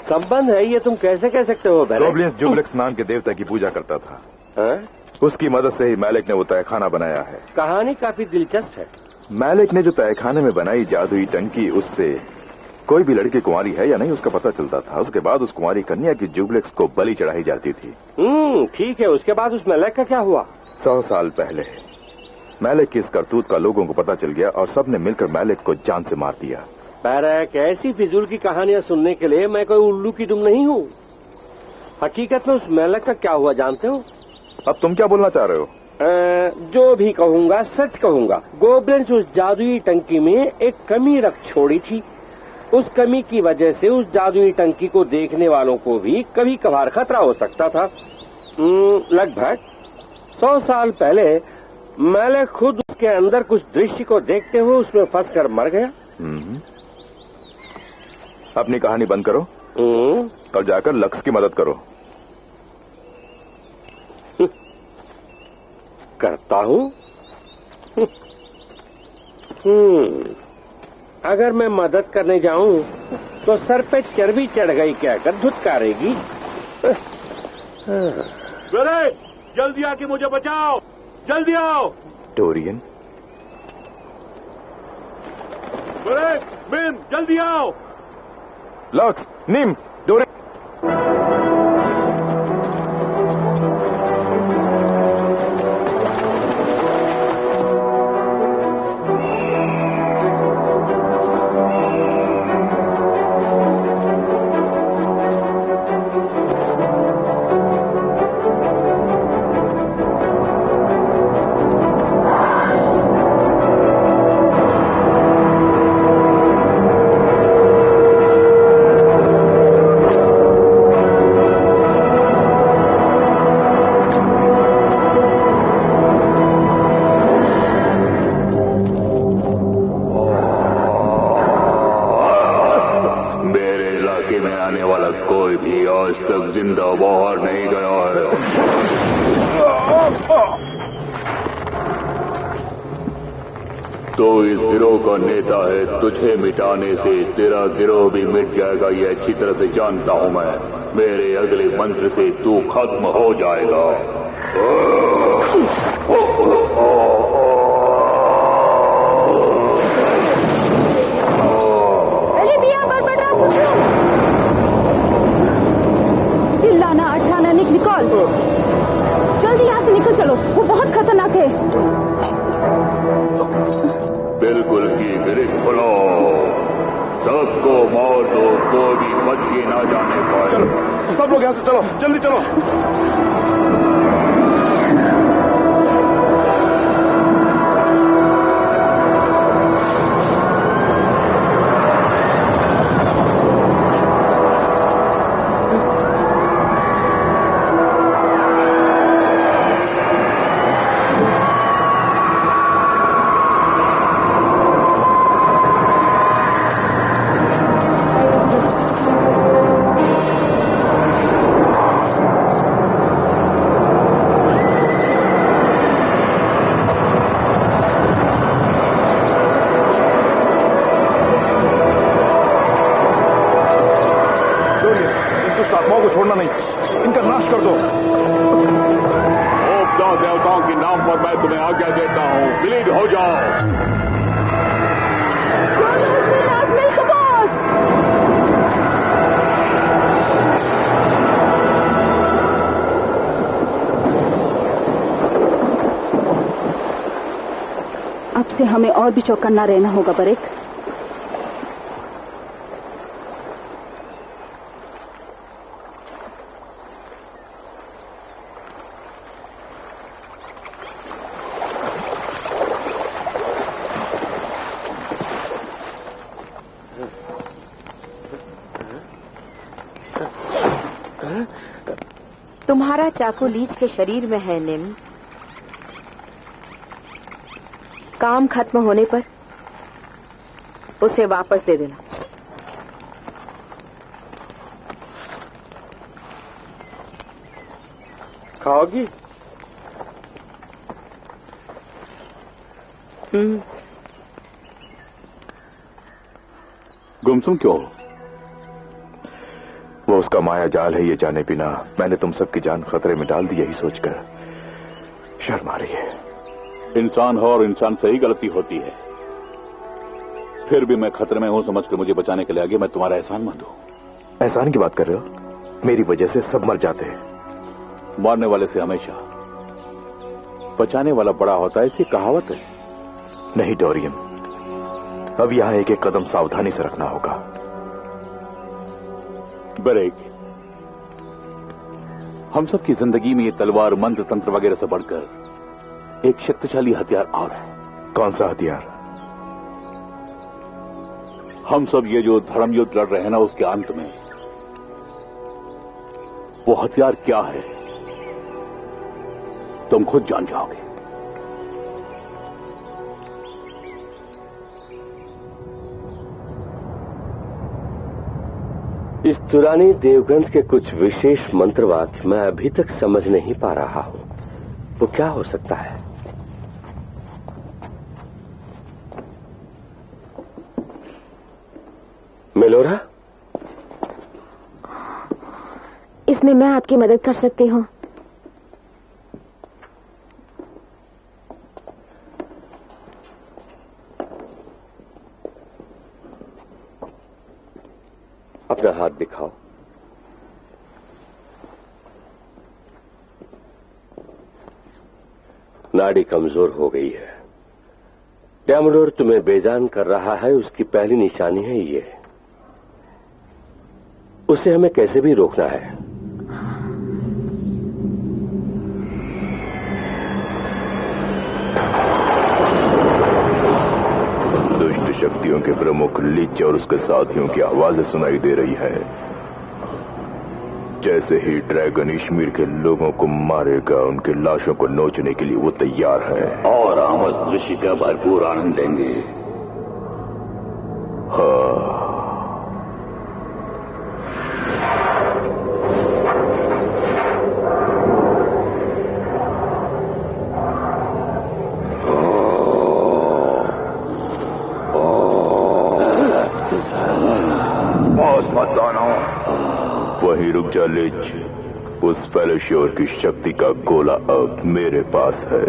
संबंध है, ये तुम कैसे कह सकते हो? गॉब्लिन्स जुबलिक्स नाम के देवता की पूजा करता था। उसकी मदद से ही मैलेक ने वो तहखाना बनाया है। कहानी काफी दिलचस्प है। मैलेक ने जो तहखाने में बनाई जादुई टंकी, उससे कोई भी लड़की कुंवारी है या नहीं उसका पता चलता था। उसके बाद उस कुंवारी कन्या की जुबलिक्स को बलि चढ़ाई जाती थी। ठीक है, उसके बाद उस मेलेक का क्या हुआ? 100 साल पहले मैलेक की इस करतूत का लोगों को पता चल गया और सबने मिलकर मैलेक को जान से मार दिया। बैरक, ऐसी फिजूल की कहानियां सुनने के लिए मैं कोई उल्लू की दुम नहीं हूँ। हकीकत में उस मेलेक का क्या हुआ जानते हो? अब तुम क्या बोलना चाह रहे हो? जो भी कहूंगा सच कहूंगा। गॉब्लिन्स उस जादुई टंकी में एक कमी रख छोड़ी थी। उस कमी की वजह से उस जादुई टंकी को देखने वालों को भी कभी कभार खतरा हो सकता था। लगभग 100 साल पहले मैलेक खुद उसके अंदर कुछ दृश्य को देखते हुए उसमें फंसकर मर गया। अपनी कहानी बंद करो और जाकर लक्ष्य की मदद करो। करता हूँ। अगर मैं मदद करने जाऊं तो सर पे चर्बी चढ़ गई क्या कर धुतकारेगी। अरे जल्दी आके मुझे बचाओ, जल्दी आओ। डोरियन, अरे मिम जल्दी आओ। लक्स, निम, डोरियन। जिंदा बाहर नहीं गया है। तो इस गिरोह का नेता है, तुझे मिटाने से तेरा गिरोह भी मिट जाएगा, ये अच्छी तरह से जानता हूं मैं। मेरे अगले मंत्र से तू खत्म हो जाएगा। चिल्लाना, अठाना, निकल जल्दी यहाँ से निकल चलो, वो बहुत खतरनाक है। बिल्कुल की गिरिट खोलो, सबको मार दो, कोई भी बच के ना जाने पाए। सब लोग यहाँ से चलो, जल्दी चलो। छोड़ना नहीं, इनका नाश कर दो। उपदा देवताओं के नाम पर मैं तुम्हें आज्ञा देता हूँ, विलीन हो जाओ। अब से हमें और भी चौकन्ना रहना होगा बरेक। तुम्हारा चाकू लीच के शरीर में है निम। काम खत्म होने पर उसे वापस दे देना। खाओगी? गुमसुम क्यों? वो उसका माया जाल है, ये जाने बिना मैंने तुम सबकी जान खतरे में डाल दी, यही सोचकर शर्म आ रही है। इंसान हो और इंसान से ही गलती होती है। फिर भी मैं खतरे में हूं समझकर मुझे बचाने के लिए आगे, मैं तुम्हारा एहसान मानूं। एहसान की बात कर रहे हो? मेरी वजह से सब मर जाते हैं। मारने वाले से हमेशा बचाने वाला बड़ा होता है, ऐसी कहावत है। नहीं डोरियन, अब यहां एक एक कदम सावधानी से रखना होगा। बरेक, हम सब की जिंदगी में ये तलवार, मंत्र, तंत्र वगैरह से बढ़कर एक शक्तिशाली हथियार और है। कौन सा हथियार? हम सब ये जो धर्म युद्ध लड़ रहे हैं ना, उसके अंत में वो हथियार क्या है तुम खुद जान जाओगे। इस तुरानी देवग्रंथ के कुछ विशेष मंत्र वाक्य मैं अभी तक समझ नहीं पा रहा हूं। वो क्या हो सकता है? मेलोरा, इसमें मैं आपकी मदद कर सकती हूँ। अपना हाथ दिखाओ। नाड़ी कमजोर हो गई है। डैमडोर तुम्हें बेजान कर रहा है, उसकी पहली निशानी है ये। उसे हमें कैसे भी रोकना है। दुष्ट शक्तियों के प्रमुख लीच और उसके साथियों की आवाजें सुनाई दे रही है। जैसे ही ड्रैगन इश्मीर के लोगों को मारेगा, उनकी लाशों को नोचने के लिए वो तैयार है और हम उस दृश्य का भरपूर आनंद लेंगे। हाँ, वहीं रुक जा लिच। उस फेलोश्योर की शक्ति का गोला अब मेरे पास है।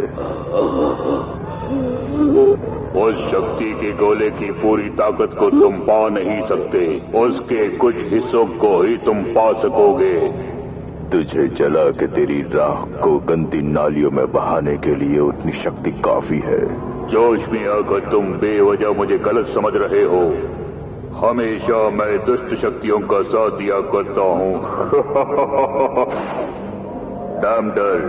उस शक्ति के गोले की पूरी ताकत को तुम पा नहीं सकते, उसके कुछ हिस्सों को ही तुम पा सकोगे। तुझे जला के तेरी राख को गंदी नालियों में बहाने के लिए उतनी शक्ति काफी है। जोश में आकर तुम बेवजह मुझे गलत समझ रहे हो। हमेशा मैं दुष्ट शक्तियों का साथ दिया करता हूँ। डैमडर,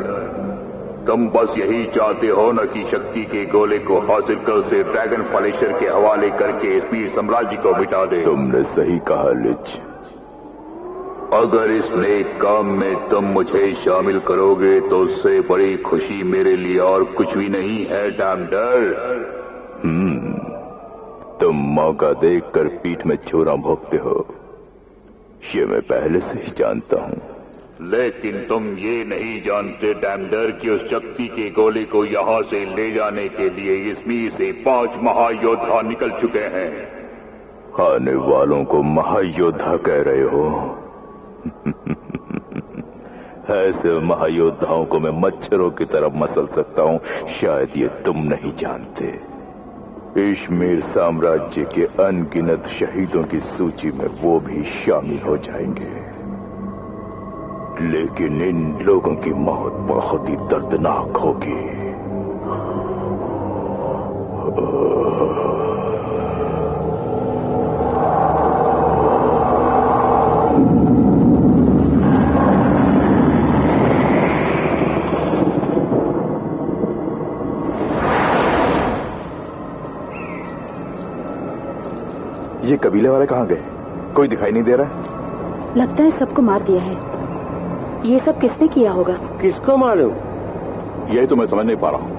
तुम बस यही चाहते हो न कि शक्ति के गोले को हासिल कर उसे ड्रैगन फलेशर के हवाले करके इस्मीर साम्राज्य को मिटा दे। तुमने सही कहा लिच। अगर इस नेक काम में तुम मुझे शामिल करोगे तो उससे बड़ी खुशी मेरे लिए और कुछ भी नहीं है डैमडर। तुम मौका देखकर पीठ में छुरा भोंकते हो, ये मैं पहले से ही जानता हूँ। लेकिन तुम ये नहीं जानते डैमडर कि उस शक्ति के गोले को यहाँ से ले जाने के लिए इस्मीर से 5 महायोद्धा निकल चुके हैं। आने वालों को महायोद्धा कह रहे हो? ऐसे महायोद्धाओं को मैं मच्छरों की तरफ मसल सकता हूँ, शायद ये तुम नहीं जानते। इश्मीर साम्राज्य के अनगिनत शहीदों की सूची में वो भी शामिल हो जाएंगे, लेकिन इन लोगों की मौत बहुत ही दर्दनाक होगी। ये कबीले वाले कहाँ गए? कोई दिखाई नहीं दे रहा। लगता है सबको मार दिया है। ये सब किसने किया होगा? किसको मालूम? यही तो मैं समझ नहीं पा रहा हूँ।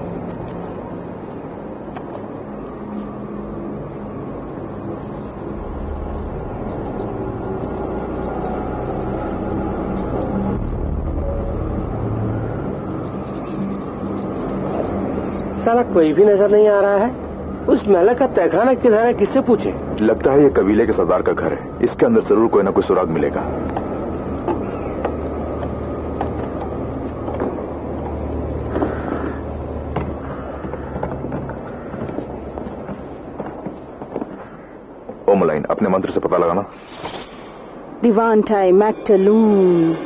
साला कोई भी नजर नहीं आ रहा है। उस महल का तहखाना किधर है, किससे पूछे? लगता है ये कबीले के सरदार का घर है। इसके अंदर जरूर कोई ना कोई सुराग मिलेगा। ओमलाइन, अपने मंत्र से पता लगाना। दिवानटाई मैक्टलून।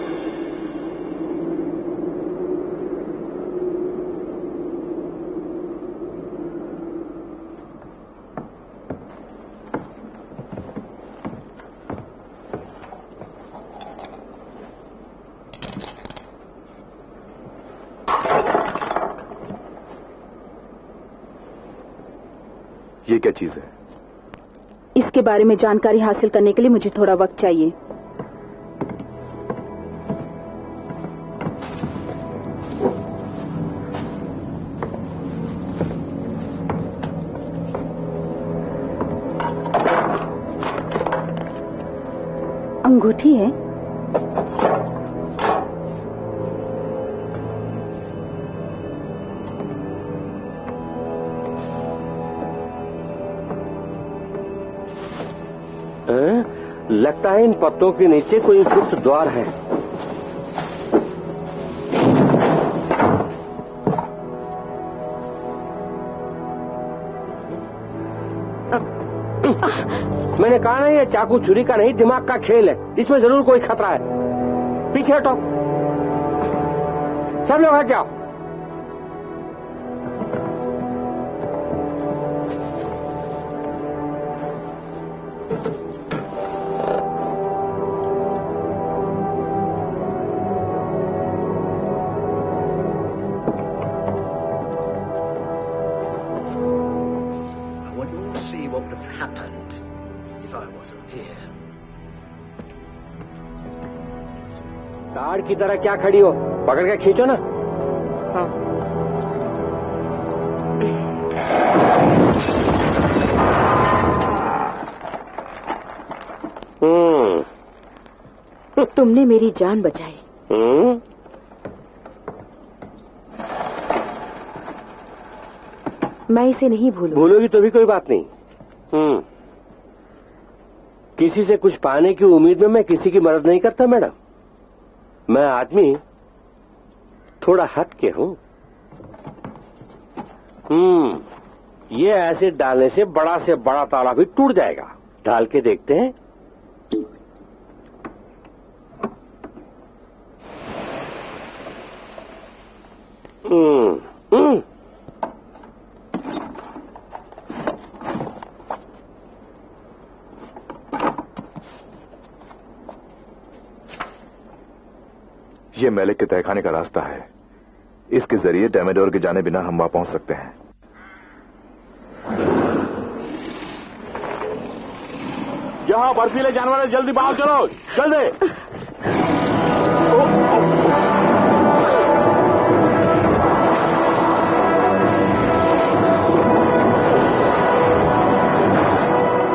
ये क्या चीज है? इसके बारे में जानकारी हासिल करने के लिए मुझे थोड़ा वक्त चाहिए। अंगूठी है। लगता है इन पत्तों के नीचे कोई गुप्त द्वार है। मैंने कहा ना, ये चाकू छुरी का नहीं, दिमाग का खेल है। इसमें जरूर कोई खतरा है। पीछे हटो, सब लोग हट जाओ। ताड़ की तरह क्या खड़ी हो, पकड़ के खींचो ना। हाँ। तुमने मेरी जान बचाई। मैं इसे नहीं भूलूंगी। भूलोगी तो भी कोई बात नहीं। किसी से कुछ पाने की उम्मीद में मैं किसी की मदद नहीं करता मैडम। मैं आदमी थोड़ा हट के हूं। ये एसिड डालने से बड़ा ताला भी टूट जाएगा। डाल के देखते हैं। ये मैलिक के तहखाने का रास्ता है। इसके जरिए डैमेडोर के जाने बिना हम वहां पहुंच सकते हैं। यहाँ बर्फीले जानवर है, जल्दी बाहर चलो, जल्दी।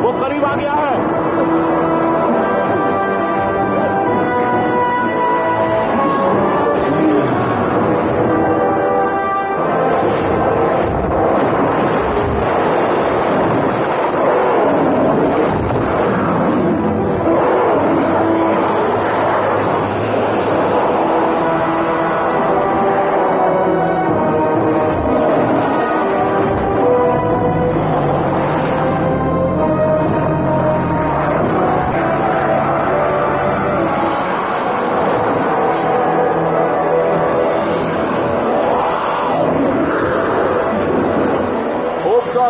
वो करीब आ गया है।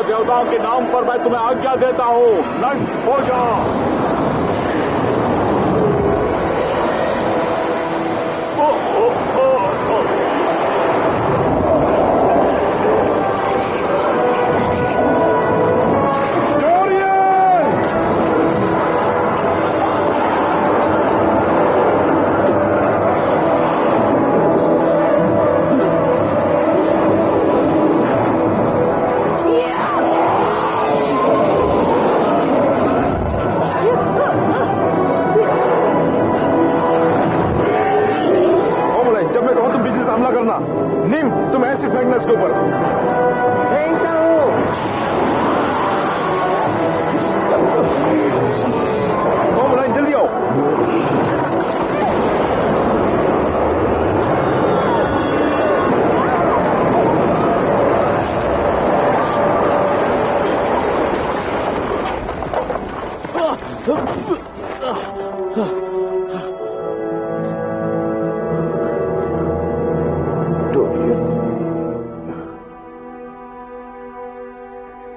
देवताओं के नाम पर मैं तुम्हें आज्ञा देता हूं, नष्ट हो जाओ।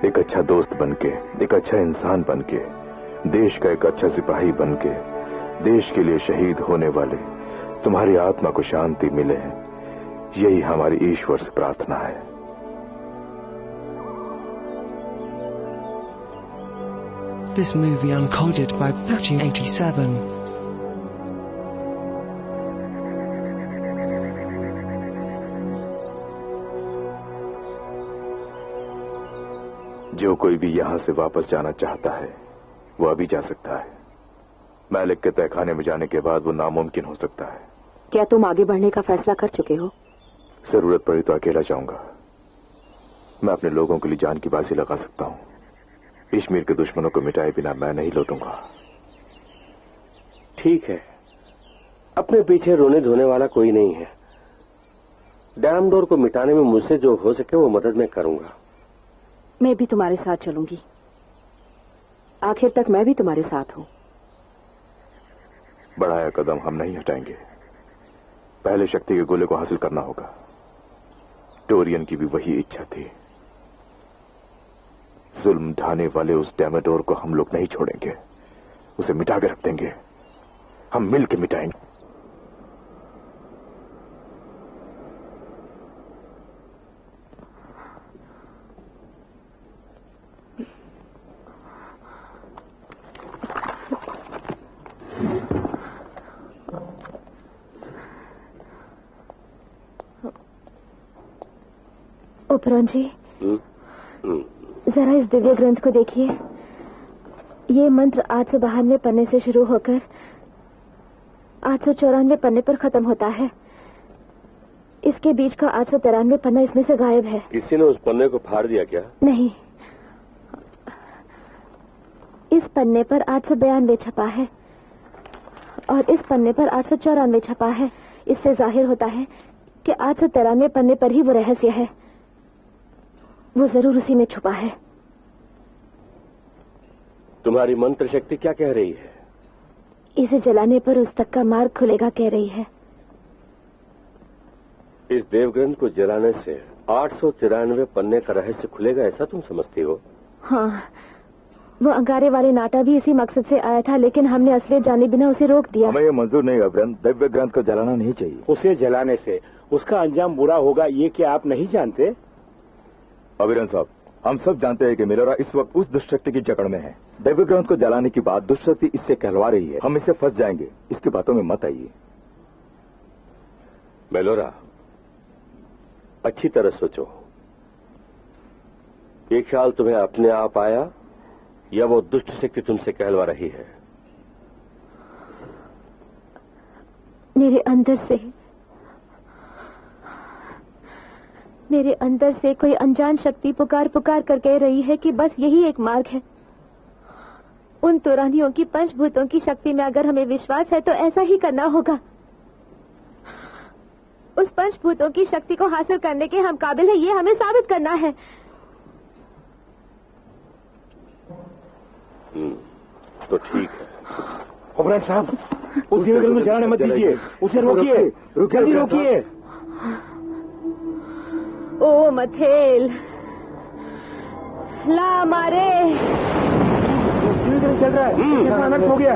एक अच्छा दोस्त बनके, एक अच्छा इंसान बनके, देश का एक अच्छा सिपाही बनके, देश के लिए शहीद होने वाले तुम्हारी आत्मा को शांति मिले, यही हमारी ईश्वर से प्रार्थना है। This movie uncoded by Patchy 87. जो कोई भी यहां से वापस जाना चाहता है वो अभी जा सकता है। मैलिक के तहखाने में जाने के बाद वो नामुमकिन हो सकता है। क्या तुम आगे बढ़ने का फैसला कर चुके हो? जरूरत पड़ी तो अकेला जाऊंगा। मैं अपने लोगों के लिए जान की बाजी लगा सकता हूं। इश्मीर के दुश्मनों को मिटाए बिना मैं नहीं लौटूंगा। ठीक है, अपने पीछे रोने धोने वाला कोई नहीं है। डैम डोर को मिटाने में मुझसे जो हो सके वो मदद मैं करूंगा। मैं भी तुम्हारे साथ चलूंगी। आखिर तक मैं भी तुम्हारे साथ हूं। बढ़ाया कदम हम नहीं हटाएंगे। पहले शक्ति के गोले को हासिल करना होगा। डोरियन की भी वही इच्छा थी। जुल्म ढाने वाले उस डैमेडोर को हम लोग नहीं छोड़ेंगे, उसे मिटा के रख देंगे। हम मिल के मिटाएंगे। ओबरॉन जी, जरा इस दिव्य ग्रंथ को देखिए। ये मंत्र 892 पन्ने से शुरू होकर 894 पन्ने पर खत्म होता है। इसके बीच का 893 पन्ना इसमें से गायब है। किसी ने उस पन्ने को फाड़ दिया क्या? नहीं, इस पन्ने पर 892 छपा है और इस पन्ने पर 894 छपा है। इससे जाहिर होता है कि 893 पन्ने पर ही वो रहस्य है। वो जरूर उसी में छुपा है। तुम्हारी मंत्र शक्ति क्या कह रही है? इसे जलाने पर उस तक का मार्ग खुलेगा कह रही है। इस देवग्रंथ को जलाने से 893 पन्ने का रहस्य खुलेगा, ऐसा तुम समझती हो? हाँ, वो अंगारे वाले नाटा भी इसी मकसद से आया था, लेकिन हमने असलियत जाने बिना उसे रोक दिया। हमें ये मंजूर नहीं अभिरन, दिव्य ग्रंथ को जलाना नहीं चाहिए। उसे जलाने से उसका अंजाम बुरा होगा, ये क्या आप नहीं जानते? अभिरन साहब, हम सब जानते हैं कि मिलोरा इस वक्त उस दुष्शक्ति की जकड़ में है। दिव्य ग्रंथ को जलाने की बात दुष्शक्ति इससे कहलवा रही है। हम इससे फंस जाएंगे। इसकी बातों में मत आइए। मेलोरा, अच्छी तरह सोचो। ये ख्याल तुम्हें अपने आप आया या वो दुष्ट शक्ति तुमसे कहलवा रही है? मेरे अंदर से कोई अनजान शक्ति पुकार पुकार कर कह रही है कि बस यही एक मार्ग है। उन तुरानियों की पंचभूतों की शक्ति में अगर हमें विश्वास है तो ऐसा ही करना होगा। उस पंचभूतों की शक्ति को हासिल करने के हम काबिल है, ये हमें साबित करना है। तो ठीक है। ओबरॉन साहब, उस दिव्य में जलाने मत दीजिए, उसे रोकिए, जल्दी रोकिए। ओ मथेल, ला मारे। चल रहा है, अनर्थ हो गया।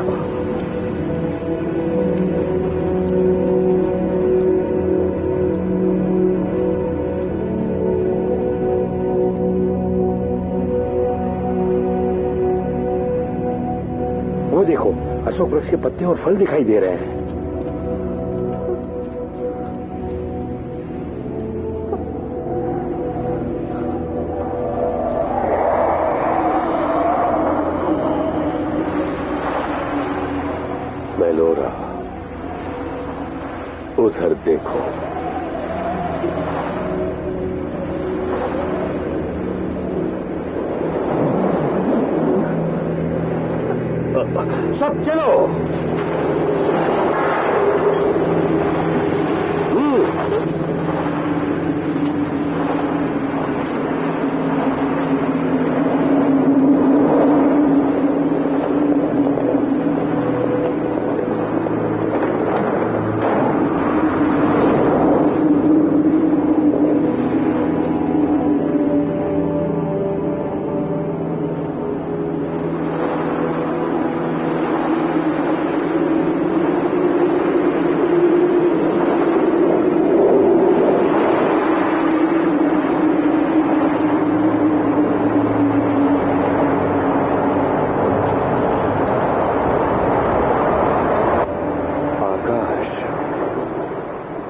वो देखो, अशोक वृक्ष के पत्ते और फल दिखाई दे रहे हैं। मेलोरा, उधर देखो। सब चलो।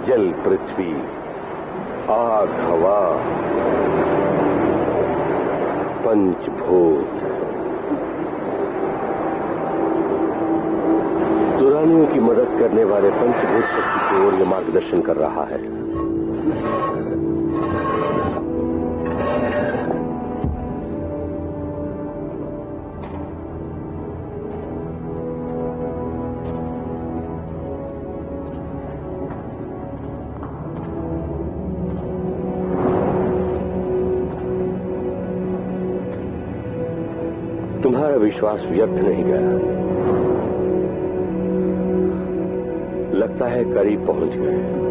जल, पृथ्वी, आग, हवा, पंचभूत, दुरानियों की मदद करने वाले पंचभूत शक्ति की ओर यह मार्गदर्शन कर रहा है। तुम्हारा विश्वास व्यर्थ नहीं गया। लगता है करीब पहुंच गए।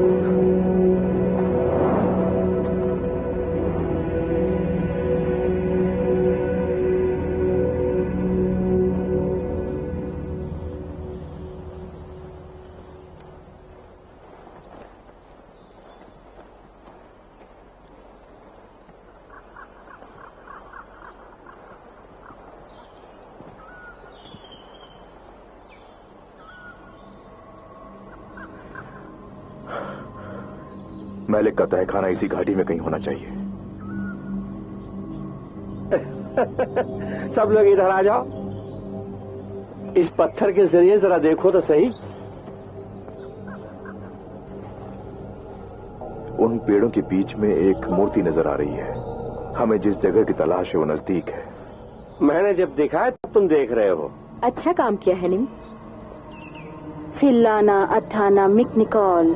मैलिक का तहखाना इसी घाटी में कहीं होना चाहिए। सब लोग इधर आ जाओ। इस पत्थर के जरिए जरा देखो तो सही। उन पेड़ों के बीच में एक मूर्ति नजर आ रही है। हमें जिस जगह की तलाश है वो नजदीक है। मैंने जब देखा है तब तुम देख रहे हो। अच्छा काम किया है निम। फिल्लाना अठाना मिकनिकॉल।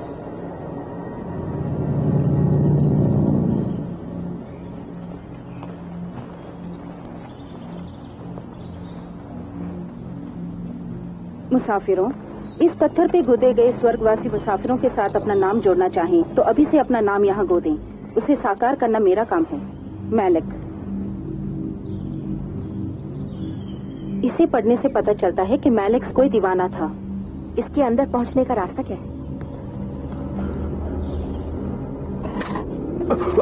मुसाफिरों, इस पत्थर पे गोदे गए स्वर्गवासी मुसाफिरों के साथ अपना नाम जोड़ना चाहें तो अभी से अपना नाम यहाँ गोदें। उसे साकार करना मेरा काम है। मैलिक। इसे पढ़ने से पता चलता है कि मैलिक कोई दीवाना था। इसके अंदर पहुंचने का रास्ता क्या है?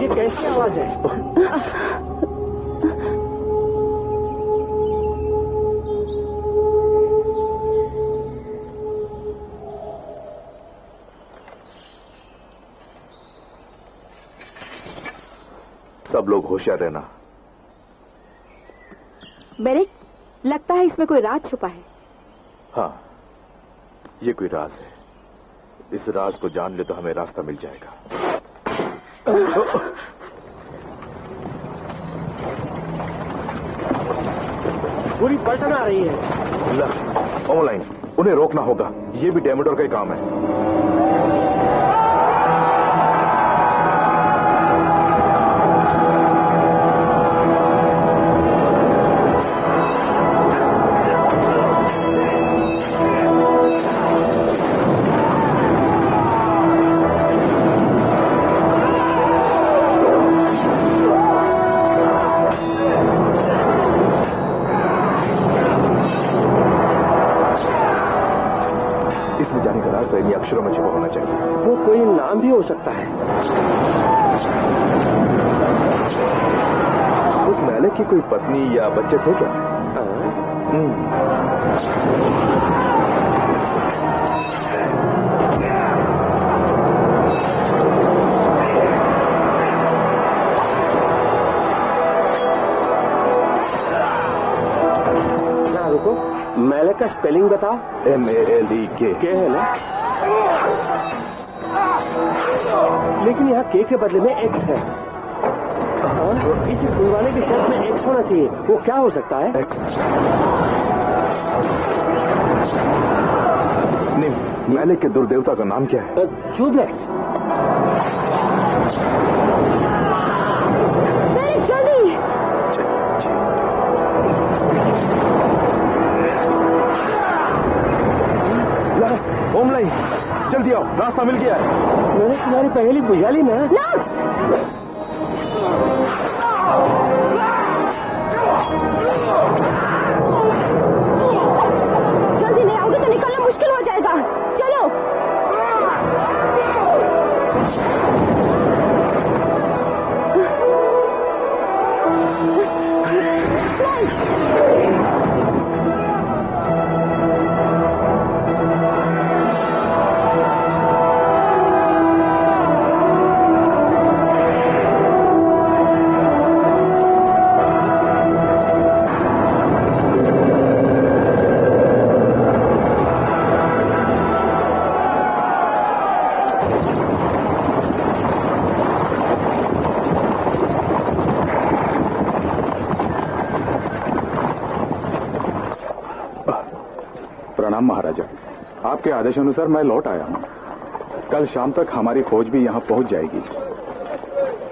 ये कैसी आवाज है? सब लोग होशियार रहना। बेरिक, लगता है इसमें कोई राज छुपा है। हाँ, ये कोई राज है। इस राज को जान ले तो हमें रास्ता मिल जाएगा। पूरी पलटन आ रही है। लक्स, ऑनलाइन, उन्हें रोकना होगा। ये भी डेमोडोर का ही काम है। अक्षरों में छुपा होना चाहिए। वो कोई नाम भी हो सकता है। उस मैलिक की कोई पत्नी या बच्चे थे क्या? रुको, मैलिक का स्पेलिंग बताओ। MALEK। के है ना? लेकिन यहाँ के बदले में एक्स है। इसे खुलवाने की शर्त में एक्स होना चाहिए। वो क्या हो सकता है? एक्स। नहीं, मैलिक के दुर्देवता का नाम क्या है? जूब्लेक्स। जल्दी। होमलाइन, जल्दी आओ, रास्ता मिल गया है। मैंने तुम्हारी पहेली बुझा ली ना। जल्दी नहीं आओगे तो निकलना मुश्किल हो जाएगा। चलो। प्रणाम महाराजा, आपके आदेशानुसार मैं लौट आया हूँ। कल शाम तक हमारी फौज भी यहाँ पहुँच जाएगी।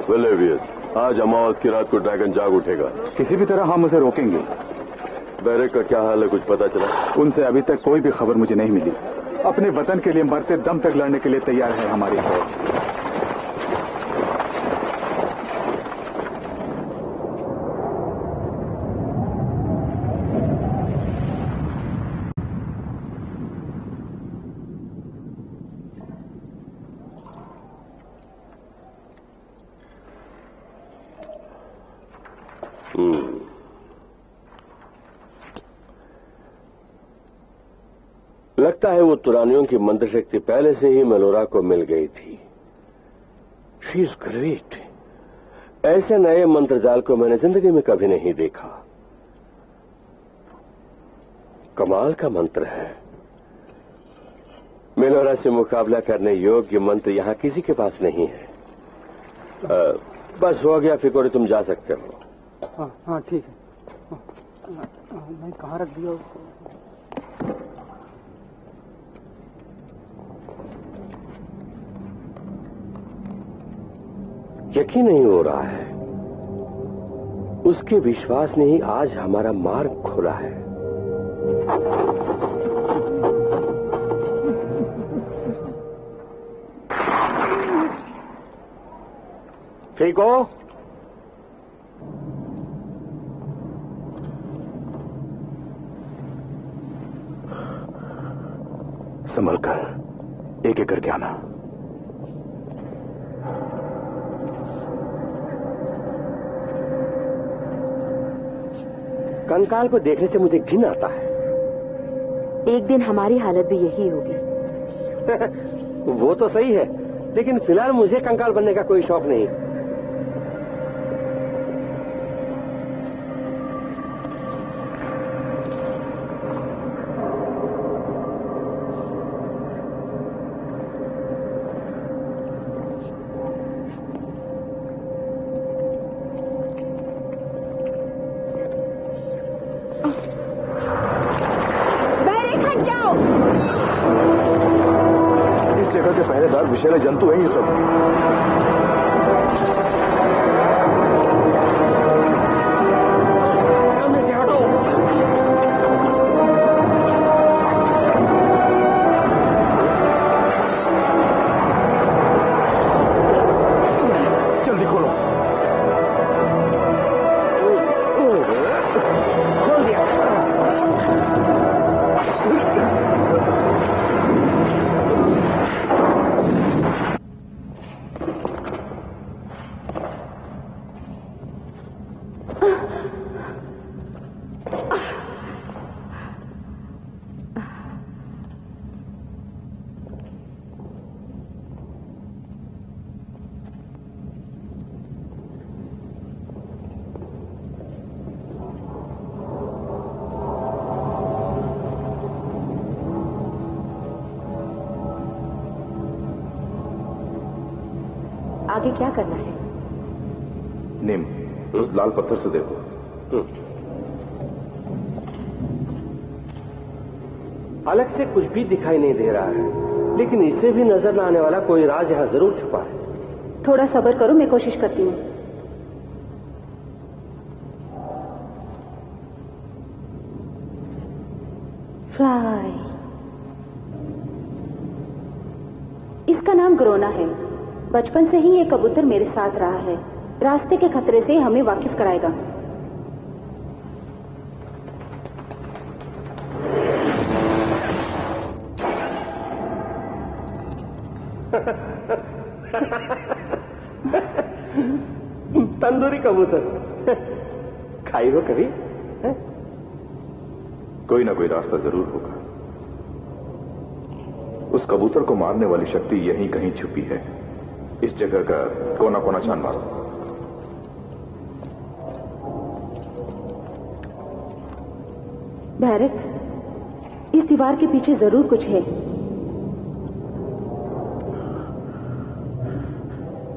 वेलेवियस, आज अमावस की रात को ड्रैगन जाग उठेगा। किसी भी तरह हम उसे रोकेंगे। बैरक का क्या हाल है, कुछ पता चला? उनसे अभी तक कोई भी खबर मुझे नहीं मिली। अपने वतन के लिए मरते दम तक लड़ने के लिए तैयार है हमारी फौज। लगता है वो तुरानियों की मंत्र शक्ति पहले से ही मेलोरा को मिल गई थी। She is great. ऐसे नए मंत्र जाल को मैंने जिंदगी में कभी नहीं देखा। कमाल का मंत्र है। मेलोरा से मुकाबला करने योग्य मंत्र यहां किसी के पास नहीं है। बस हो गया फिकोरे, तुम जा सकते हो। हाँ ठीक है। मैं कहाँ रख दिया उसको? यकीन नहीं हो रहा है, उसके विश्वास ने ही आज हमारा मार्ग खोला है। फेंको। संभल कर, एक एक करके आना। कंकाल को देखने से मुझे घिन आता है। एक दिन हमारी हालत भी यही होगी। वो तो सही है, लेकिन फिलहाल मुझे कंकाल बनने का कोई शौक नहीं। विषैले जंतु हैं ये सब। सामने से हटो। जल्दी खोलो। खोल दिया। आगे क्या करना है? निम, उस लाल पत्थर से देखो। अलग से कुछ भी दिखाई नहीं दे रहा है, लेकिन इससे भी नजर न आने वाला कोई राज यहां जरूर छुपा है। थोड़ा सब्र करो, मैं कोशिश करती हूँ। फ्लाई। इसका नाम ग्रोना है। बचपन से ही ये कबूतर मेरे साथ रहा है। रास्ते के खतरे से हमें वाकिफ कराएगा। तंदूरी कबूतर खाई हो कभी? कोई ना कोई रास्ता जरूर होगा। उस कबूतर को मारने वाली शक्ति यहीं कहीं छुपी है। इस जगह का कोना कोना छान मारो। बैरक, इस दीवार के पीछे जरूर कुछ है।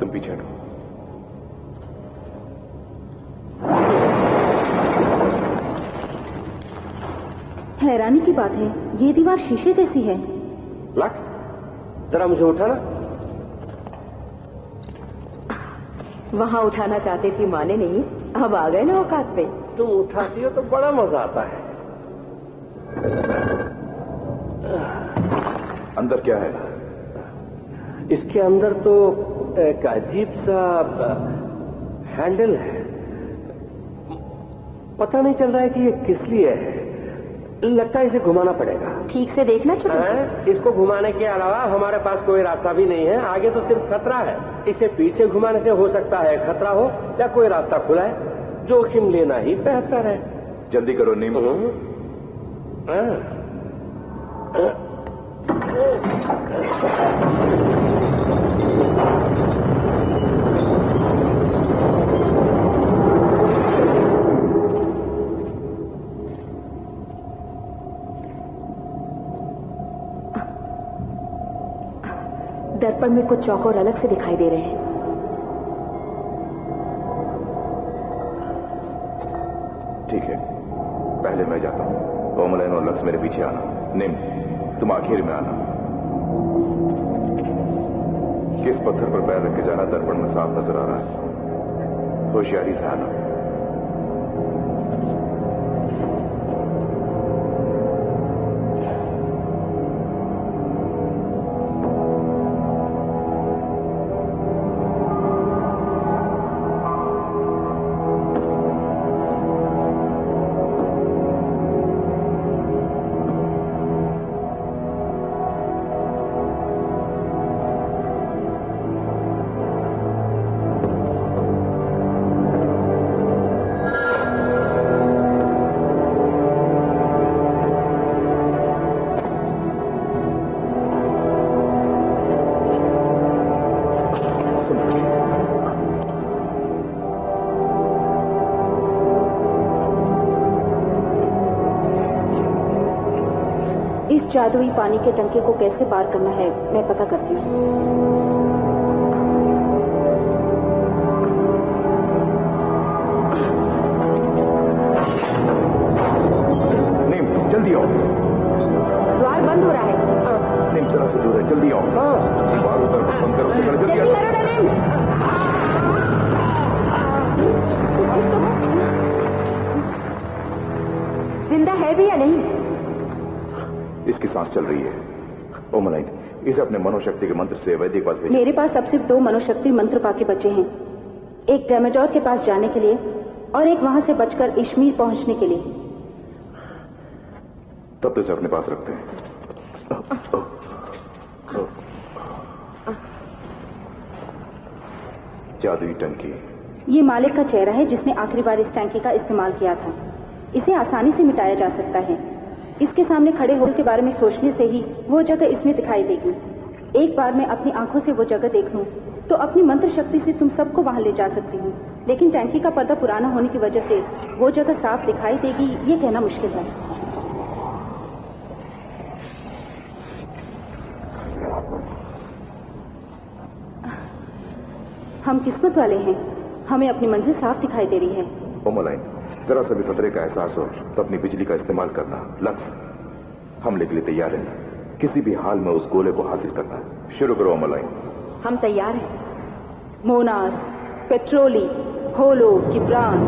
तुम पीछे हटो। हैरानी की बात है, ये दीवार शीशे जैसी है। लक्स, जरा मुझे उठाना। वहां उठाना चाहते थी, माने नहीं। अब आ गए ना औकात पे। तुम उठाती हो तो बड़ा मजा आता है। अंदर क्या है? इसके अंदर तो एक अजीब सा हैंडल है। पता नहीं चल रहा है कि ये किस लिए है। लगता है इसे घुमाना पड़ेगा। ठीक से देखना छोटे। इसको घुमाने के अलावा हमारे पास कोई रास्ता भी नहीं है। आगे तो सिर्फ खतरा है। इसे पीछे घुमाने से हो सकता है खतरा हो या कोई रास्ता खुला है। जोखिम लेना ही बेहतर है। जल्दी करो नीम। दर्पण में कुछ चौकोर अलग से दिखाई दे रहे हैं। ठीक है, पहले मैं जाता हूं। ओमलाइन और लक्ष्य मेरे पीछे आना। निम, तुम आखिर में आना। किस पत्थर पर पैर रख के जाना दर्पण में साफ नजर आ रहा है। होशियारी से आना। जादुई पानी के टंके को कैसे पार करना है मैं पता करती हूँ। नीम, जल्दी आओ। द्वार बंद हो रहा है। नीम जरा से दूर है, जल्दी आओ। द्वार उधर बंद करो, जल्दी आओ। जिंदा है भी या नहीं? इसकी सांस चल रही है। ओमलाइन, इसे अपने मनोशक्ति के मंत्र से वैद्य के पास भेजो। मेरे पास अब सिर्फ 2 मनोशक्ति मंत्र बाकी बचे हैं। एक डेमेडोर के पास जाने के लिए और एक वहां से बचकर इश्मीर पहुंचने के लिए। तब तो इसे अपने पास रखते हैं। जादुई टंकी। ये मालिक का चेहरा है जिसने आखिरी बार इस टंकी का इस्तेमाल किया था। इसे आसानी से मिटाया जा सकता है। इसके सामने खड़े होने के बारे में सोचने से ही वो जगह इसमें दिखाई देगी। एक बार मैं अपनी आंखों से वो जगह देख लूं तो अपनी मंत्र शक्ति से तुम सबको वहां ले जा सकती हूँ। लेकिन टैंकी का पर्दा पुराना होने की वजह से वो जगह साफ दिखाई देगी ये कहना मुश्किल है। हम किस्मत वाले हैं, हमें अपनी मंजिल साफ दिखाई दे रही है। ओमलाइन, जरा सा भी खतरे का एहसास हो तो अपनी बिजली का इस्तेमाल करना। लक्ष्य, हमले के लिए तैयार रहना। किसी भी हाल में उस गोले को हासिल करना। शुरू करो ओमलाइन। हम तैयार हैं। मोनास, पेट्रोली, होलो, किब्रान।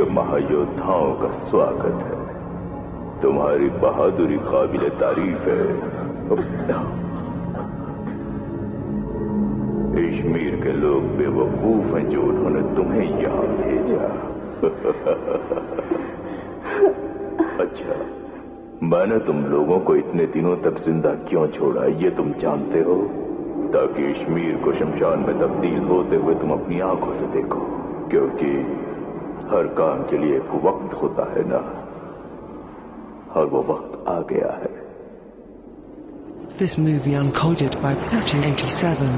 महायोद्धाओं का स्वागत है। तुम्हारी बहादुरी काबिल तारीफ है। कश्मीर के लोग बेवकूफ हैं जो उन्होंने तुम्हें यहां भेजा। अच्छा, मैंने तुम लोगों को इतने दिनों तक जिंदा क्यों छोड़ा ये तुम जानते हो? ताकि कश्मीर को शमशान में तब्दील होते हुए तुम अपनी आंखों से देखो। क्योंकि हर काम के लिए एक वक्त होता है ना, और वो वक्त आ गया है। This movie uncoded by Patty 87.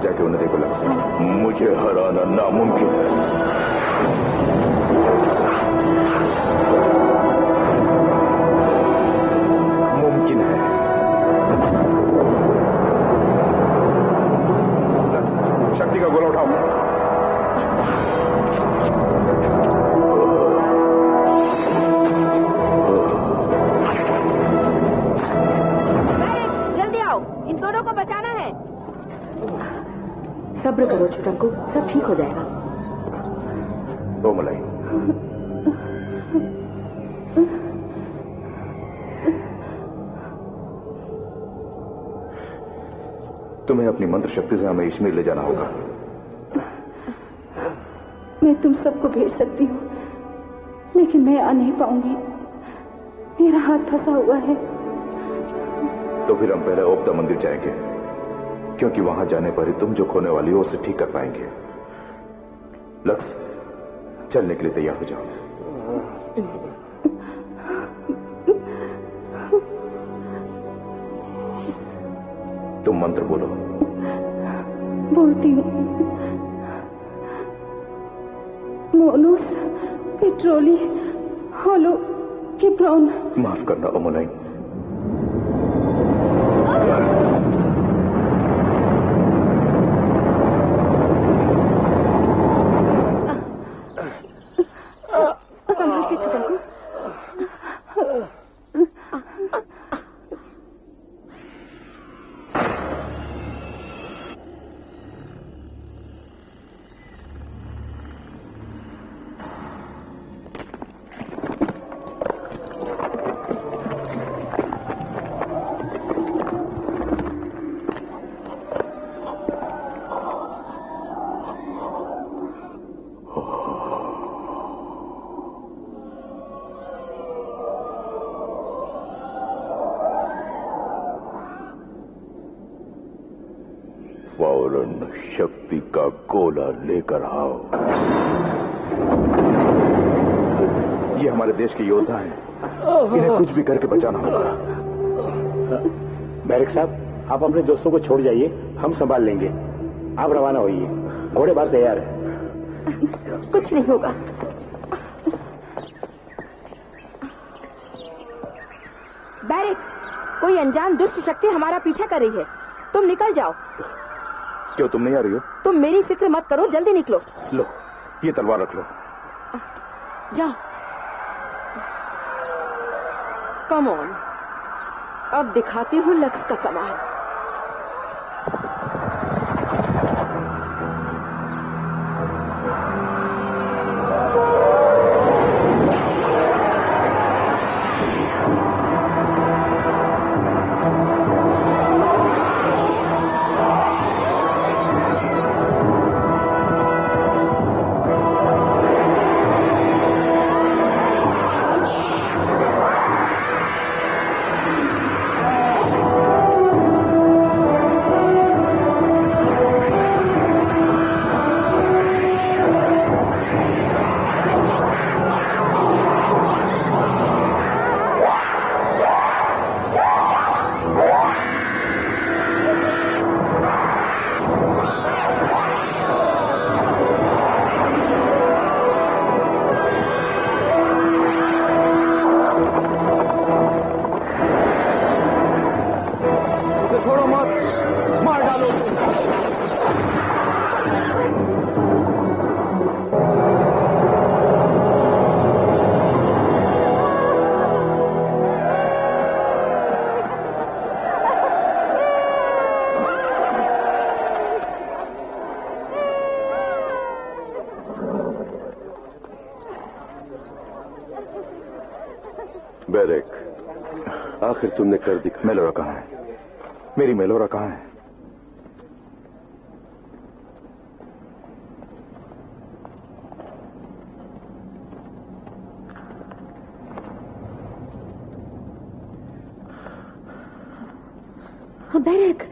जाके उन्हें देखो लक्ष्य। मुझे हराना नामुमकिन है। मुमकिन है। शक्ति का गोला उठाओ। जल्दी आओ, इन दोनों को बचाना है। सब्र करो छुटंकू, सब ठीक हो जाएगा। दो मलाई। तुम्हें अपनी मंत्र शक्ति से हमें इश्मीर ले जाना होगा। मैं तुम सबको भेज सकती हूँ, लेकिन मैं आ नहीं पाऊंगी। मेरा हाथ फंसा हुआ है। तो फिर हम पहले ओपदा मंदिर जाएंगे, क्योंकि वहां जाने पर ही तुम जो खोने वाली हो उसे ठीक कर पाएंगे। लक्ष्य, चलने के लिए तैयार हो जाओ। तुम मंत्र बोलो। बोलती हूँ। मोनोस पेट्रोली होलो किप्रोन। माफ करना ओमोलाइन। फौरन शक्ति का गोला लेकर आओ। ये हमारे देश के योद्धा हैं, इन्हें कुछ भी करके बचाना होगा। बैरिक साहब, आप अपने दोस्तों को छोड़ जाइए, हम संभाल लेंगे। आप रवाना होइए, घोड़े बाहर तैयार है। कुछ नहीं होगा। बैरिक, कोई अनजान दुष्ट शक्ति हमारा पीछा कर रही है। तुम निकल जाओ। क्यों, तुम नहीं आ रही हो? तुम मेरी फिक्र मत करो, जल्दी निकलो। लो, ये तलवार रख लो। जाओ। कम ऑन, अब दिखाती हूँ लक्ष्य का कमाल। बैरिक, आखिर तुमने कर दिखा। मेलोरा कहाँ है? मेरी मेलोरा कहाँ है? बैरिक,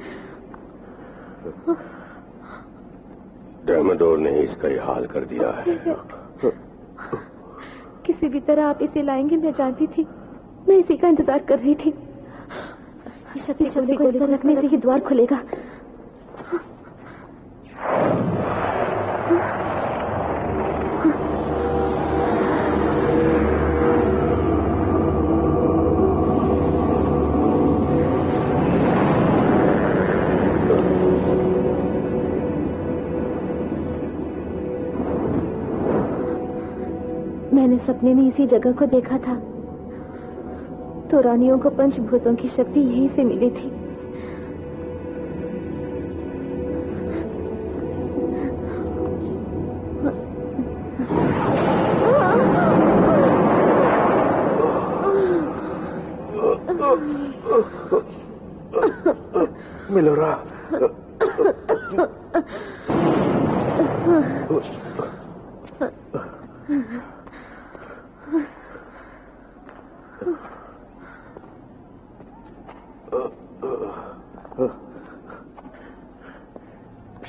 डैमोडोर ने इसका ये हाल कर दिया है। किसी भी तरह आप इसे लाएंगे, मैं जानती थी। मैं इसी का इंतजार कर रही थी। शक्ति को इस पर रखने से ही द्वार खुलेगा। मैंने सपने में इसी जगह को देखा था, तो रानियों को पंचभूतों की शक्ति यहीं से मिली थी। मिलोरा,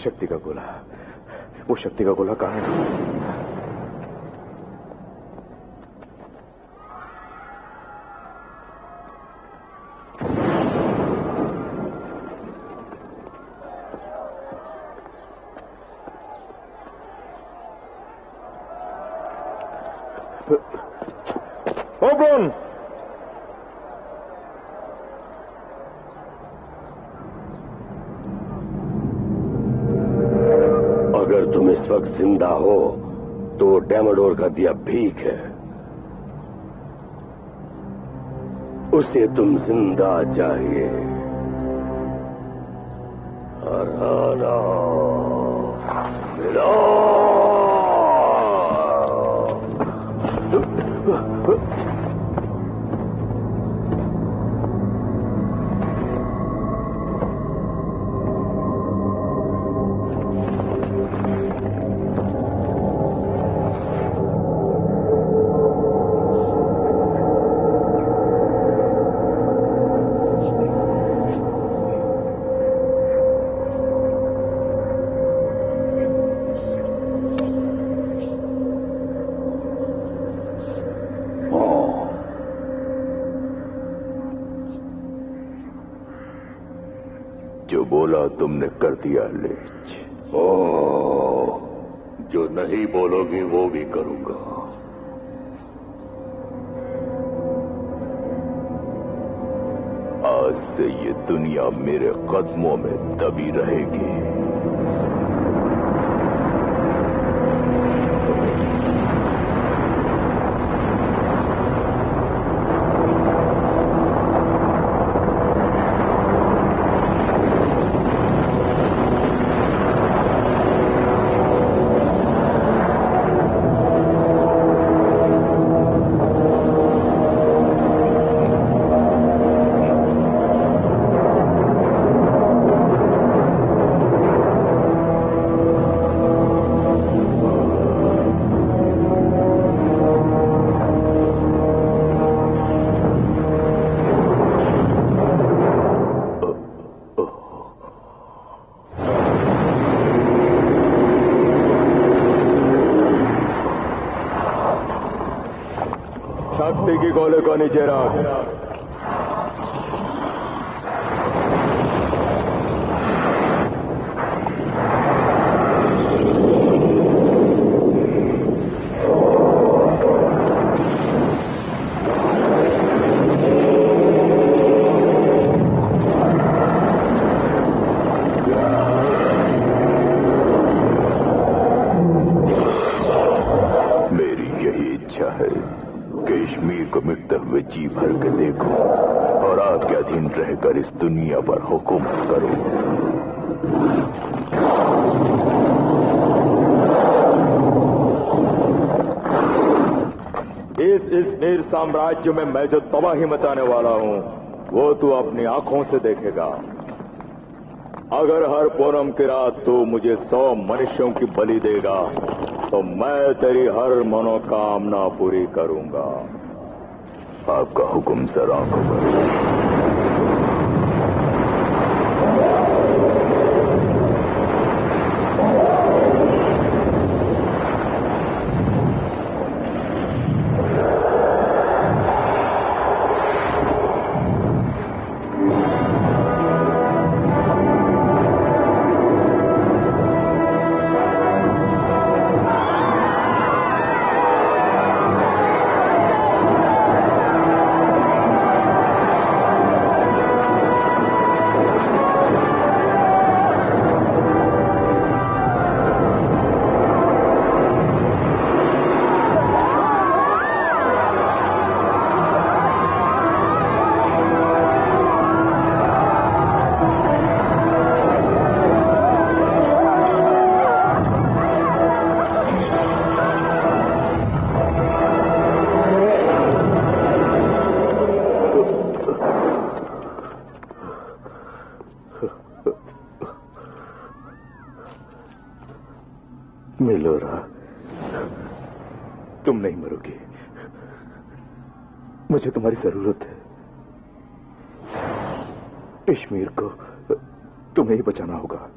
शक्ति का गोला, वो शक्ति का गोला कहाँ है? ओब्रॉन, अगर तुम इस वक्त जिंदा हो तो डेमोडोर का दिया भीख है, उसे तुम जिंदा चाहिए। हराना मिलो। जो बोला तुमने कर दिया लेच। जो नहीं बोलोगे वो भी करूंगा। आज से ये दुनिया मेरे कदमों में दबी रहेगी। शक्ति की गोले को नीचे रख। मेरी यही इच्छा है, कश्मीर को मिटते हुए जी भर के देखो और आपके अधीन रहकर इस दुनिया पर हुकूमत करो। इस मीर साम्राज्य में मैं जो तबाही मचाने वाला हूं वो तू अपनी आंखों से देखेगा। अगर हर पूनम की रात तू मुझे 100 मनुष्यों की बलि देगा तो मैं तेरी हर मनोकामना पूरी करूंगा। आपका हुक्म सर आंखों पर। मिलोरा, तुम नहीं मरोगे। मुझे तुम्हारी जरूरत है। कश्मीर को तुम्हें ही बचाना होगा।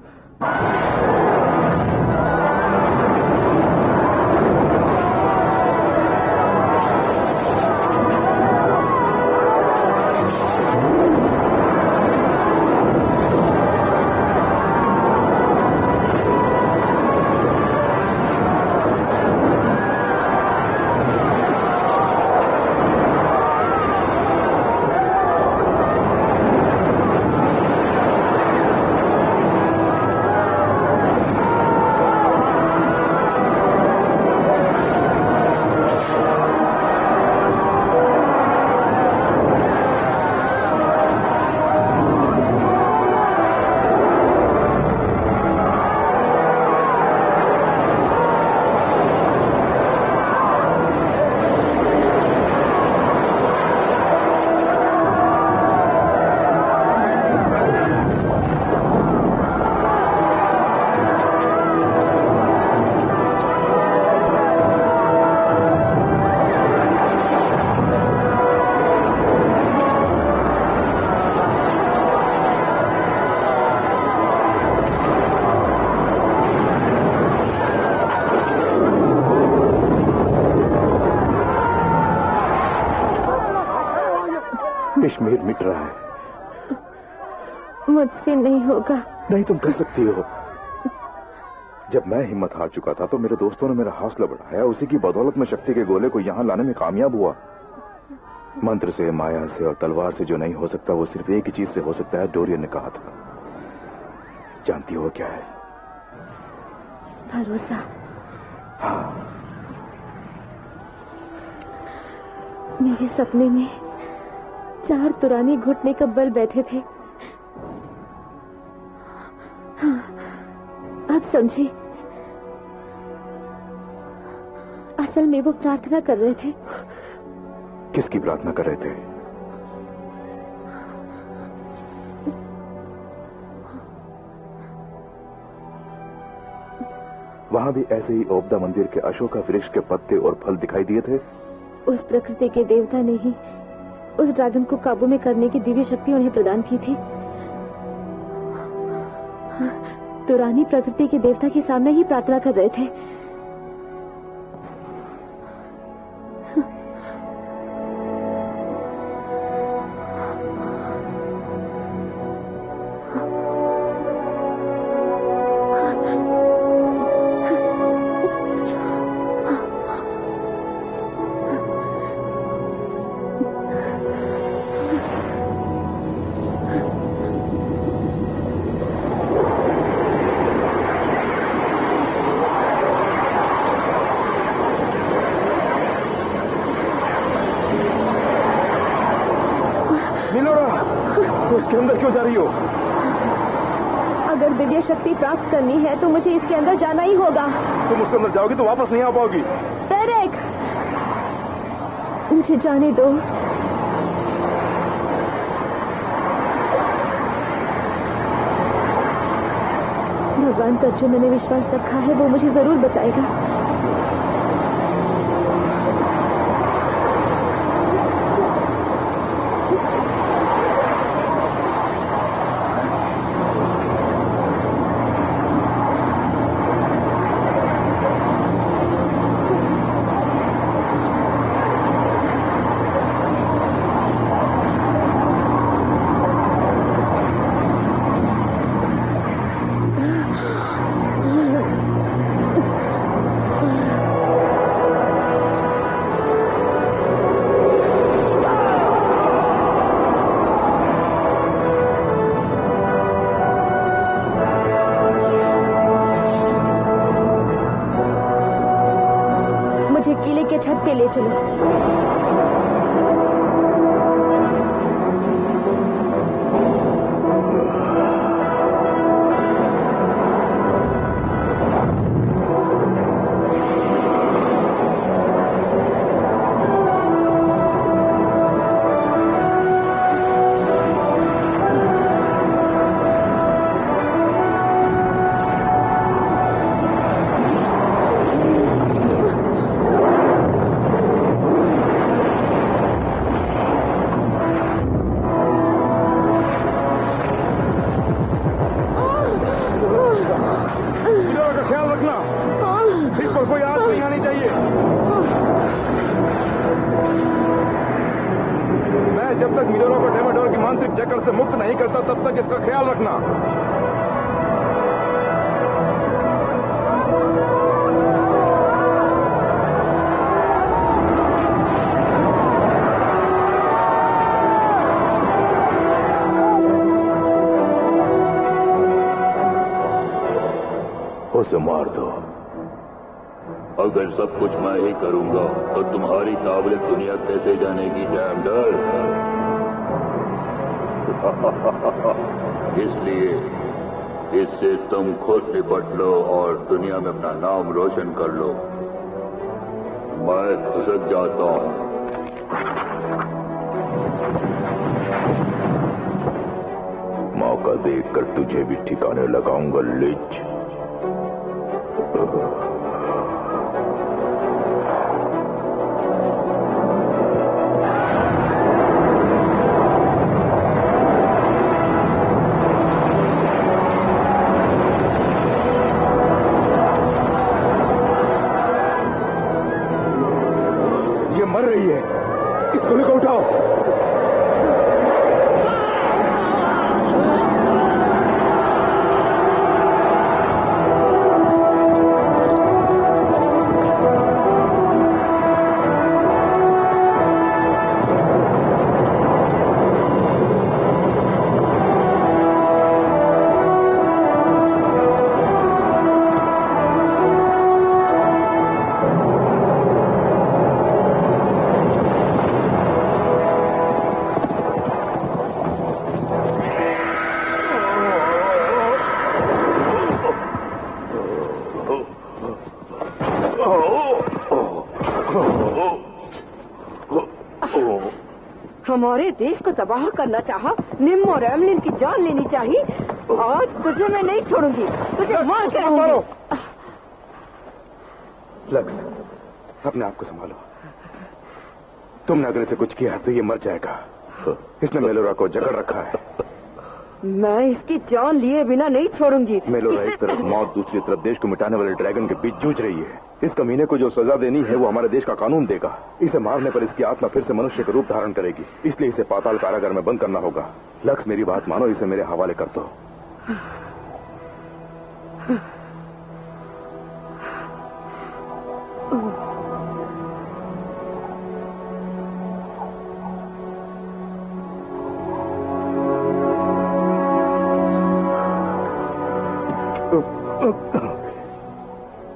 कश्मीर मिट रहा है। मुझसे नहीं होगा। नहीं, तुम कर सकती हो। जब मैं हिम्मत हार चुका था तो मेरे दोस्तों ने मेरा हौसला बढ़ाया। उसी की बदौलत में शक्ति के गोले को यहां लाने में कामयाब हुआ। मंत्र से, माया से और तलवार से जो नहीं हो सकता वो सिर्फ एक ही चीज से हो सकता है, डोरियन ने कहा था। जानती हो क्या है? भरोसा। हाँ। मेरे सपने में 4 तुरानी घुटने का बल बैठे थे। हाँ, आप समझे। असल में वो प्रार्थना कर रहे थे। किसकी प्रार्थना कर रहे थे? वहां भी ऐसे ही ओबदा मंदिर के अशोका वृक्ष के पत्ते और फल दिखाई दिए थे। उस प्रकृति के देवता ने ही उस ड्रैगन को काबू में करने की दिव्य शक्ति उन्हें प्रदान की थी। तुरानी प्रकृति के देवता के सामने ही प्रार्थना कर रहे थे। उसके अंदर क्यों जा रही हो? अगर दिव्य शक्ति प्राप्त करनी है तो मुझे इसके अंदर जाना ही होगा। तुम उसके अंदर जाओगी तो वापस नहीं आ पाओगी। पेरेक, मुझे जाने दो। भगवान पर जो मैंने विश्वास रखा है वो मुझे जरूर बचाएगा। मैं जब तक मिलोरा को डेमाडोर की मानसिक जकड़ से मुक्त नहीं करता तब तक इसका ख्याल रखना। उसे मार दो। अगर सब कुछ मैं ही करूंगा तो तुम्हारी काबिलियत दुनिया कैसे जानेगी डैम डर। इसलिए इससे तुम खुद निपट लो और दुनिया में अपना नाम रोशन कर लो। मैं खिसक जाता हूं। मौका देखकर तुझे भी ठिकाने लगाऊंगा लिच। ये मर रही है, इस गोली को उठाओ। हमारे देश को तबाह करना चाहा, निम और एमलिन की जान लेनी चाहिए। आज तुझे मैं नहीं छोड़ूंगी, तुझे मार के रहूंगी। लक्स, अपने आप को संभालो। तुमने अगर इसे कुछ किया तो ये मर जाएगा। इसने मेलोरा को जकड़ रखा है। मैं इसकी जान लिए बिना नहीं छोड़ूंगी। मेलोरा एक तरफ मौत, दूसरी तरफ देश को मिटाने वाले ड्रैगन के बीच जूझ रही है। इस कमीने को जो सजा देनी है वो हमारे देश का कानून देगा। इसे मारने पर इसकी आत्मा फिर से मनुष्य का रूप धारण करेगी, इसलिए इसे पाताल कारागार में बंद करना होगा। लक्स, मेरी बात मानो, इसे मेरे हवाले कर दो।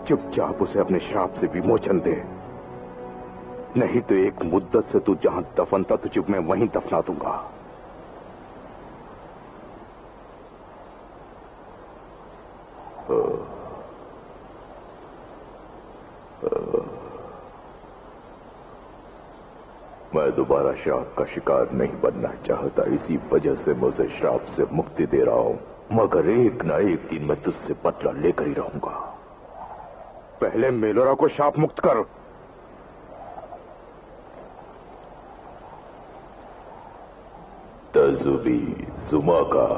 चुपचाप उसे अपने श्राप से विमोचन दे, नहीं तो एक मुद्दत से तू जहां दफन था तुझे मैं वहीं दफना दूंगा। मैं दोबारा श्राप का शिकार नहीं बनना चाहता, इसी वजह से मैं उसे श्राप से मुक्ति दे रहा हूं। मगर एक न एक दिन मैं तुझसे बदला लेकर ही रहूंगा। पहले मेलोरा को शाप मुक्त कर। तजुबी जुमा का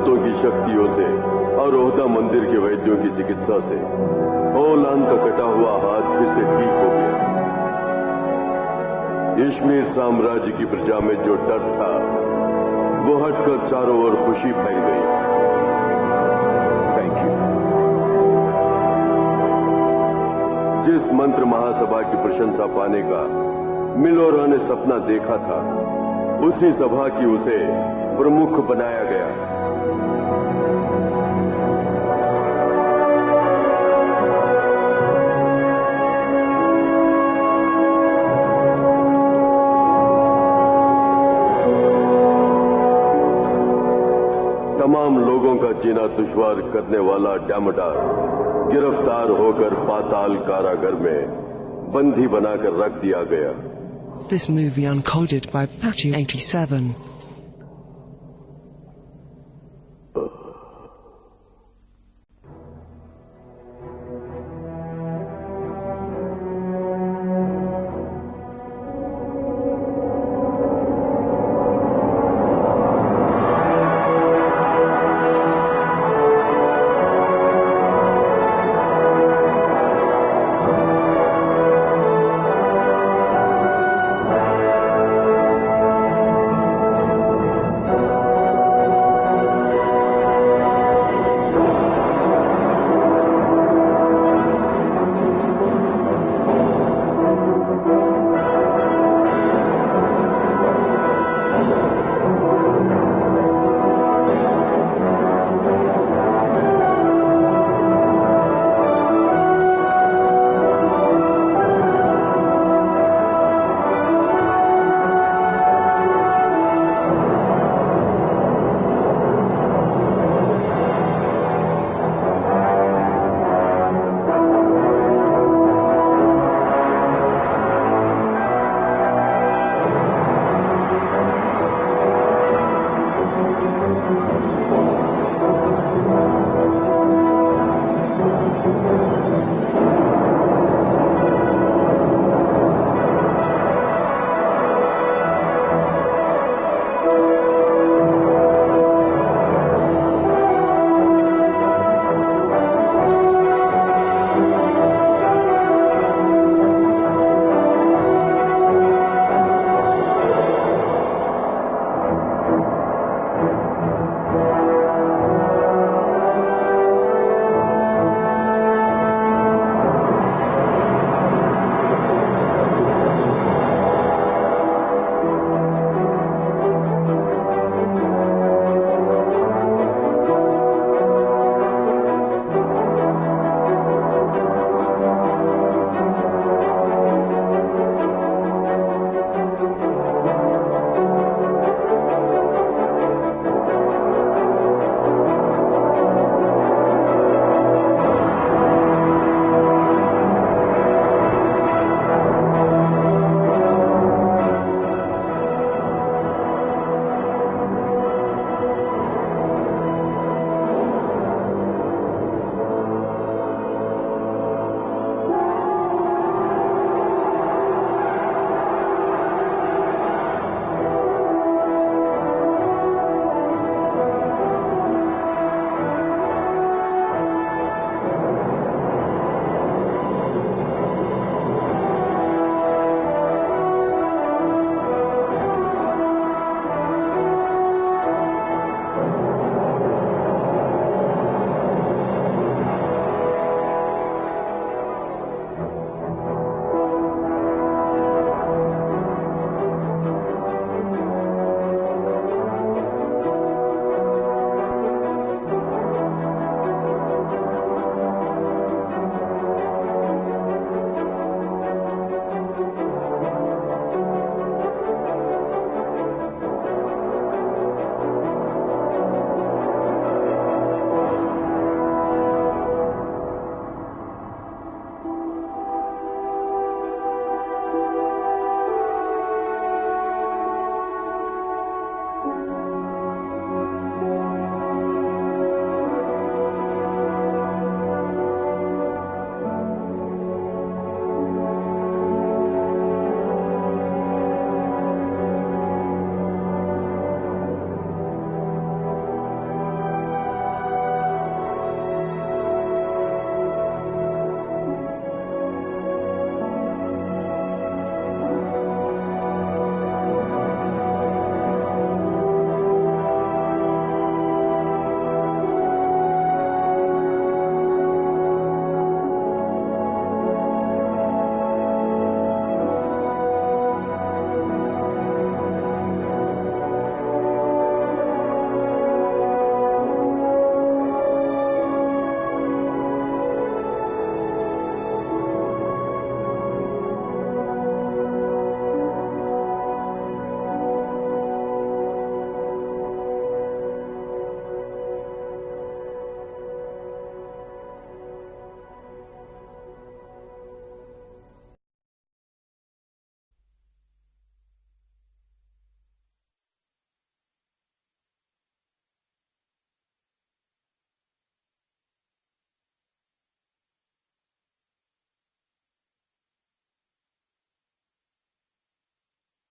भूतों की शक्तियों से और ओहदा मंदिर के वैद्यों की चिकित्सा से ओलान का कटा हुआ हाथ फिर से ठीक हो गया। इश्मीर साम्राज्य की प्रजा में जो डर था वो हटकर चारों ओर खुशी फैल गई। Thank you. जिस मंत्र महासभा की प्रशंसा पाने का मिलोरा ने सपना देखा था, उसी सभा की उसे प्रमुख बनाया गया। तमाम लोगों का जीना दुश्वार करने वाला डैमोडार गिरफ्तार होकर पाताल कारागार में बंदी बनाकर रख दिया गया। This movie uncoded by Patty 87.